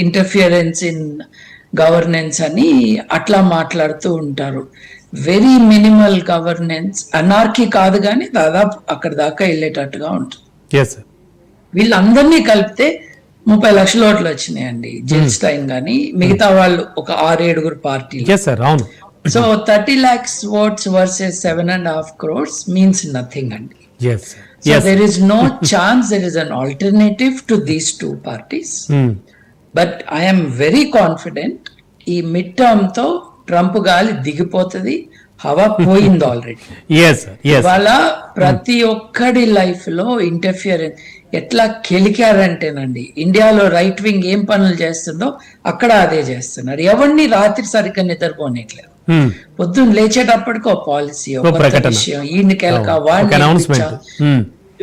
interference in governance అని అట్లా మాట్లాడుతూ ఉంటారు. వెరీ మినిమల్ గవర్నెన్స్, అనార్కీ కాదు కానీ దాదాపు అక్కడ దాకా వెళ్ళేటట్టుగా ఉంటుంది. వీళ్ళందరినీ కలిపితే 30 లక్షల ఓట్లు వచ్చినాయండి. జిల్ స్టైన్ గానీ మిగతా వాళ్ళు ఒక 6-7 పార్టీలు. So 30 lakhs votes versus 7.5 crores means nothing అండి. So there is no chance there is an alternative to these two parties. But I am very confident ఈ మిడ్ టర్మ్ తో ట్రంప్ గాలి దిగిపోతుంది. హవా పోయింది ఆల్రెడీ. ఇవాళ ప్రతి ఒక్కడి లైఫ్ లో ఇంటర్ఫియరెన్స్ ఎట్లా కెలికారంటేనండి, ఇండియాలో రైట్ వింగ్ ఏం పనులు చేస్తుందో అక్కడ అదే చేస్తున్నారు. ఎవరిని రాత్రి సరిగ్గా నిద్రపోనట్లేదు. పొద్దున్న లేచేటప్పటికి ఒక పాలసీ, ఒక విషయం, ఈయన కెలక, వాడిని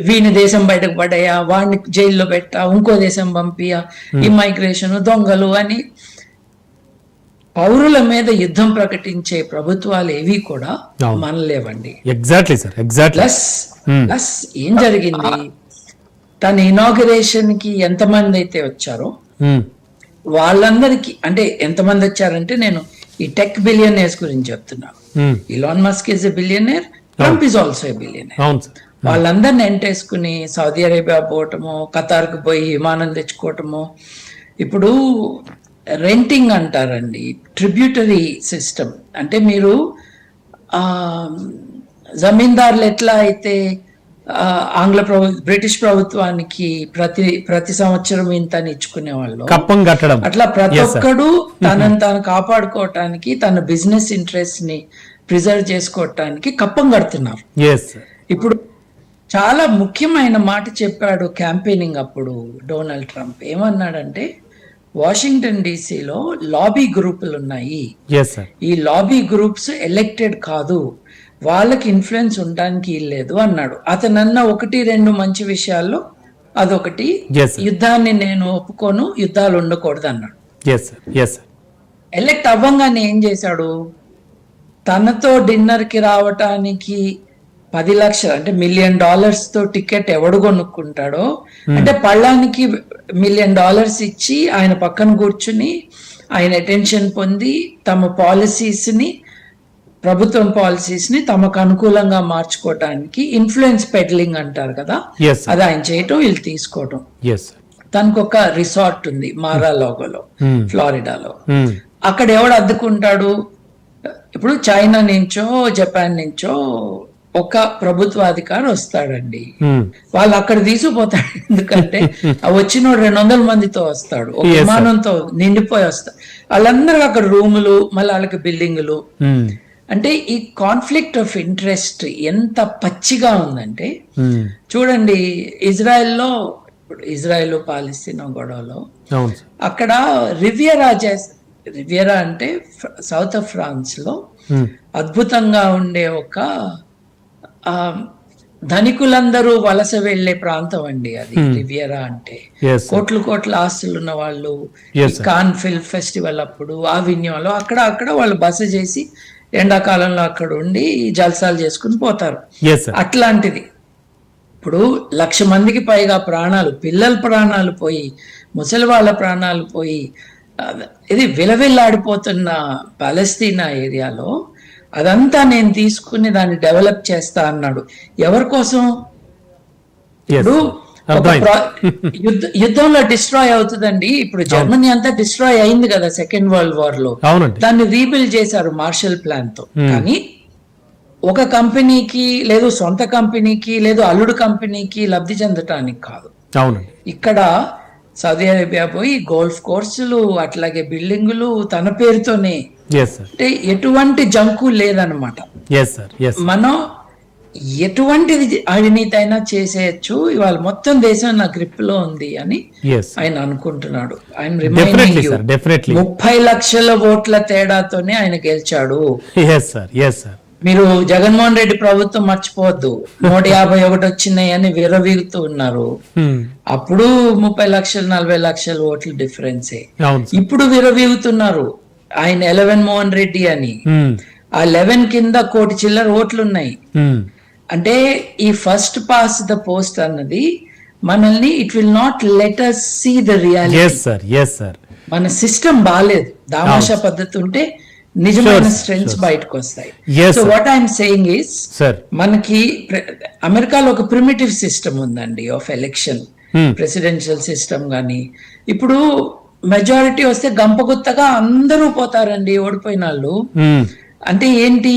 వీని దేశం బయటకు పడయా, వాడిని జైల్లో పెట్టా, ఇంకో దేశం పంపియా, ఇమ్మైగ్రేషన్, దొంగలు అని పౌరుల మీద యుద్ధం ప్రకటించే ప్రభుత్వాలు ఏవి కూడా మనలేవండి. ప్లస్ ఏం జరిగింది, తన ఇనాగరేషన్ కి ఎంతమంది అయితే వచ్చారో వాళ్ళందరికీ, అంటే ఎంతమంది వచ్చారంటే నేను ఈ టెక్ బిలియనర్స్ గురించి చెప్తున్నాను. Elon Musk is a billionaire, Trump is also a billionaire. వాళ్ళందరిని ఎంటేసుకుని సౌదీ అరేబియా పోవటము, ఖతార్కి పోయి విమానం తెచ్చుకోవటము. ఇప్పుడు రెంటింగ్ అంటారండి, ట్రిబ్యూటరీ సిస్టమ్. అంటే మీరు జమీందారులు ఎట్లా అయితే బ్రిటిష్ ప్రభుత్వానికి ప్రతి సంవత్సరం ఇంత ఇచ్చుకునే వాళ్ళు, అట్లా ప్రతి ఒక్కడు తనను తాను కాపాడుకోవటానికి, తన బిజినెస్ ఇంట్రెస్ట్ ని ప్రిజర్వ్ చేసుకోవటానికి కప్పం కడుతున్నారు. ఇప్పుడు చాలా ముఖ్యమైన మాట చెప్పాడు క్యాంపెయినింగ్ అప్పుడు డొనాల్డ్ ట్రంప్. ఏమన్నాడంటే, వాషింగ్టన్ డీసీలో లాబీ గ్రూపులు ఉన్నాయి, ఈ లాబీ గ్రూప్స్ ఎలెక్టెడ్ కాదు, వాళ్ళకి ఇన్ఫ్లుయెన్స్ ఉండడానికి లేదు అన్నాడు. అతనన్న 1-2 మంచి విషయాల్లో అదొకటి, యుద్ధాన్ని నేను ఒప్పుకోను, యుద్ధాలు ఉండకూడదు అన్నాడు. ఎలెక్ట్ అవ్వంగానే ఏం చేశాడు, తనతో డిన్నర్ కి రావటానికి 10 లక్షలు అంటే $1 million తో టికెట్ ఎవడు కొనుక్కుంటాడో, అంటే పళ్ళానికి $1 million ఇచ్చి ఆయన పక్కన కూర్చుని ఆయన అటెన్షన్ పొంది తమ పాలసీస్ ని, ప్రభుత్వం పాలసీస్ ని తమకు అనుకూలంగా మార్చుకోవటానికి ఇన్ఫ్లుయెన్స్ పెడ్లింగ్ అంటారు కదా, అది ఆయన చేయటం, వీళ్ళు తీసుకోవటం. తనకు ఒక రిసార్ట్ ఉంది మారాలోగోలో, ఫ్లోరిడాలో. అక్కడ ఎవడు అద్దుకుంటాడు, ఇప్పుడు చైనా నుంచో జపాన్ నుంచో ఒక ప్రభుత్వాధికారి వస్తాడండి, వాళ్ళు అక్కడ తీసుకుపోతాడు. ఎందుకంటే వచ్చినోడు 200 మందితో వస్తాడు, ఒక విమానంతో నిండిపోయి వస్తాడు. వాళ్ళందరూ అక్కడ రూములు, మళ్ళీ వాళ్ళకి బిల్డింగులు. అంటే ఈ కాన్ఫ్లిక్ట్ ఆఫ్ ఇంట్రెస్ట్ ఎంత పచ్చిగా ఉందంటే చూడండి, ఇజ్రాయెల్లో ఇజ్రాయెల్ పాలస్తీనా గొడవలో అక్కడ రివియరా అంటే సౌత్ ఆఫ్ ఫ్రాన్స్ లో అద్భుతంగా ఉండే ఒక ధనికులందరూ వలస వెళ్లే ప్రాంతం అండి అది రివియరా అంటే. కోట్ల ఆస్తులు ఉన్న వాళ్ళు కాన్ ఫిల్మ్ ఫెస్టివల్ అప్పుడు ఆ విన్యంలో అక్కడ వాళ్ళు బస చేసి ఎండాకాలంలో అక్కడ ఉండి జల్సాలు చేసుకుని పోతారు. అట్లాంటిది ఇప్పుడు 1,00,000 మందికి పైగా ప్రాణాలు, పిల్లల ప్రాణాలు పోయి, ముసలి వాళ్ళ ప్రాణాలు పోయి, ఇది విలవిల్లాడిపోతున్న పాలస్తీనా ఏరియాలో అదంతా నేను తీసుకుని దాన్ని డెవలప్ చేస్తా అన్నాడు. ఎవరి కోసం? ఇప్పుడు యుద్ధంలో డిస్ట్రాయ్ అవుతుందండి. ఇప్పుడు జర్మనీ అంతా డిస్ట్రాయ్ అయింది కదా సెకండ్ వరల్డ్ వార్ లో, దాన్ని రీబిల్డ్ చేశారు మార్షల్ ప్లాన్ తో. కానీ ఒక కంపెనీకి లేదు సొంత కంపెనీకి లేదు అల్లుడు కంపెనీకి లబ్ధి చెందటానికి కాదు. అవునండి. ఇక్కడ సౌదీ అరేబియా పోయి గోల్ఫ్ కోర్సులు అట్లాగే బిల్డింగులు తన పేరుతోనే, ఎస్ సార్, అంటే ఎటువంటి జంకు లేదనమాట. Yes sir, yes. మనం ఎటువంటిది అవినీతి అయినా చేసేయచ్చు, ఇవాళ మొత్తం దేశం నా గ్రిప్ లో ఉంది అని ఎస్ ఆయన అనుకుంటున్నాడు. ఆయన డెఫినెట్లీ సార్, డెఫినెట్లీ 30 లక్షల ఓట్ల తేడాతోనే ఆయన గెలిచాడు. Yes sir, yes sir. మీరు జగన్మోహన్ రెడ్డి ప్రభుత్వం మర్చిపోవద్దు, 151 వచ్చినాయి అని విరవీగుతూ ఉన్నారు. అప్పుడు 30 లక్షలు 40 లక్షల ఓట్ల డిఫరెన్సే. అవును సార్. ఇప్పుడు విరవీగుతున్నారు ఆయన 11 మోహన్ రెడ్డి అని. ఆ 11 కింద 1 కోటి చిల్లర ఓట్లు ఉన్నాయి. అంటే ఈ ఫస్ట్ పాస్ ద పోస్ట్ అన్నది మనల్ని it will not let us see the reality. Yes sir, yes sir. మన సిస్టమ్ బాగాలేదు, దామాషా పద్ధతి ఉంటే నిజమైన స్ట్రెంగ్స్ బయటకు వస్తాయి. So what I'm saying is, మనకి అమెరికాలో ఒక ప్రిమిటివ్ సిస్టమ్ ఉందండి ఆఫ్ ఎలక్షన్, ప్రెసిడెన్షియల్ సిస్టమ్ గానీ. ఇప్పుడు మెజారిటీ వస్తే గంపగుత్తగా అందరూ పోతారండి ఓడిపోయిన వాళ్ళు. అంటే ఏంటి,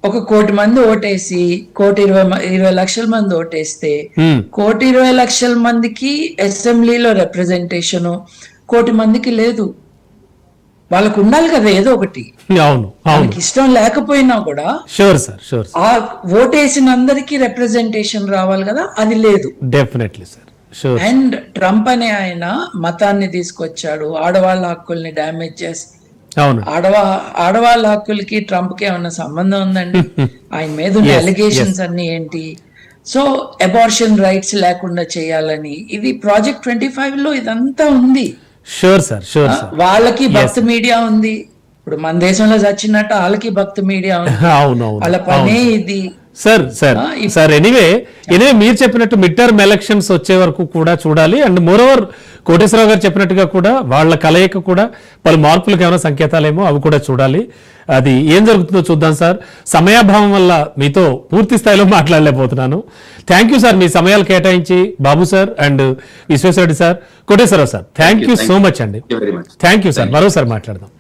1 కోటి మంది ఓటేసి 1,20,20 లక్షల మంది ఓటేస్తే 1,20 లక్షల మందికి అసెంబ్లీలో రిప్రజెంటేషన్, 1 కోటి మందికి లేదు. వాళ్ళకు ఉండాలి కదా ఏదో ఒకటి. అవును, వాళ్ళకి ఇష్టం లేకపోయినా కూడా షూర్ సార్, షూర్. ఆ ఓటేసిన అందరికి రిప్రజెంటేషన్ రావాలి కదా, అది లేదు. Definitely sir, sure. And Trump అనే ఆయన మతాన్ని తీసుకొచ్చాడు, ఆడవాళ్ళ హక్కుల్ని డ్యామేజ్ చేసి. అవును. ఆడవాళ్ళ హక్కులకి ట్రంప్ కి ఏమన్నా సంబంధం ఉందండి? ఆయన మీద ఉన్న అలిగేషన్స్ అన్ని ఏంటి? సో అబార్షన్ రైట్స్ లేకుండా చేయాలని, ఇది ప్రాజెక్ట్ 25 లో ఇదంతా ఉంది. Sure sir, sure sir. వాళ్ళకి భక్తి మీడియా ఉంది. ఇప్పుడు మన దేశంలో చచ్చినట్టు వాళ్ళకి భక్తి మీడియా ఉంది. అవునవును, వాళ్ళ పనే ఇది. సార్ సార్ సార్ ఎనీవే మీరు చెప్పినట్టు మిడ్ టర్మ్ ఎలక్షన్స్ వచ్చే వరకు కూడా చూడాలి. అండ్ మోరోవర్ కోటేశ్వరరావు గారు చెప్పినట్టుగా కూడా వాళ్ళ కలయిక కూడా పలు మార్పులకు ఏమైనా సంకేతాలేమో అవి కూడా చూడాలి. అది ఏం జరుగుతుందో చూద్దాం సార్. సమయాభావం వల్ల మీతో పూర్తి స్థాయిలో మాట్లాడలేకపోతున్నాను. థ్యాంక్ యూ సార్, మీ సమయాలు కేటాయించి Babu sir and Vishweshwar Reddy sir, Koteswara Rao sir, thank you so much అండి. Thank you sir. మరోసారి మాట్లాడదాం.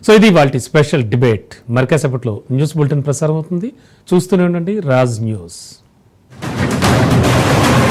సో ఇది వాళ్ళ స్పెషల్ డిబేట్. మరికాసేపట్లో న్యూస్ బులెటిన్ ప్రసారం అవుతుంది. చూస్తూనే ఉండండి రాజ్ న్యూస్.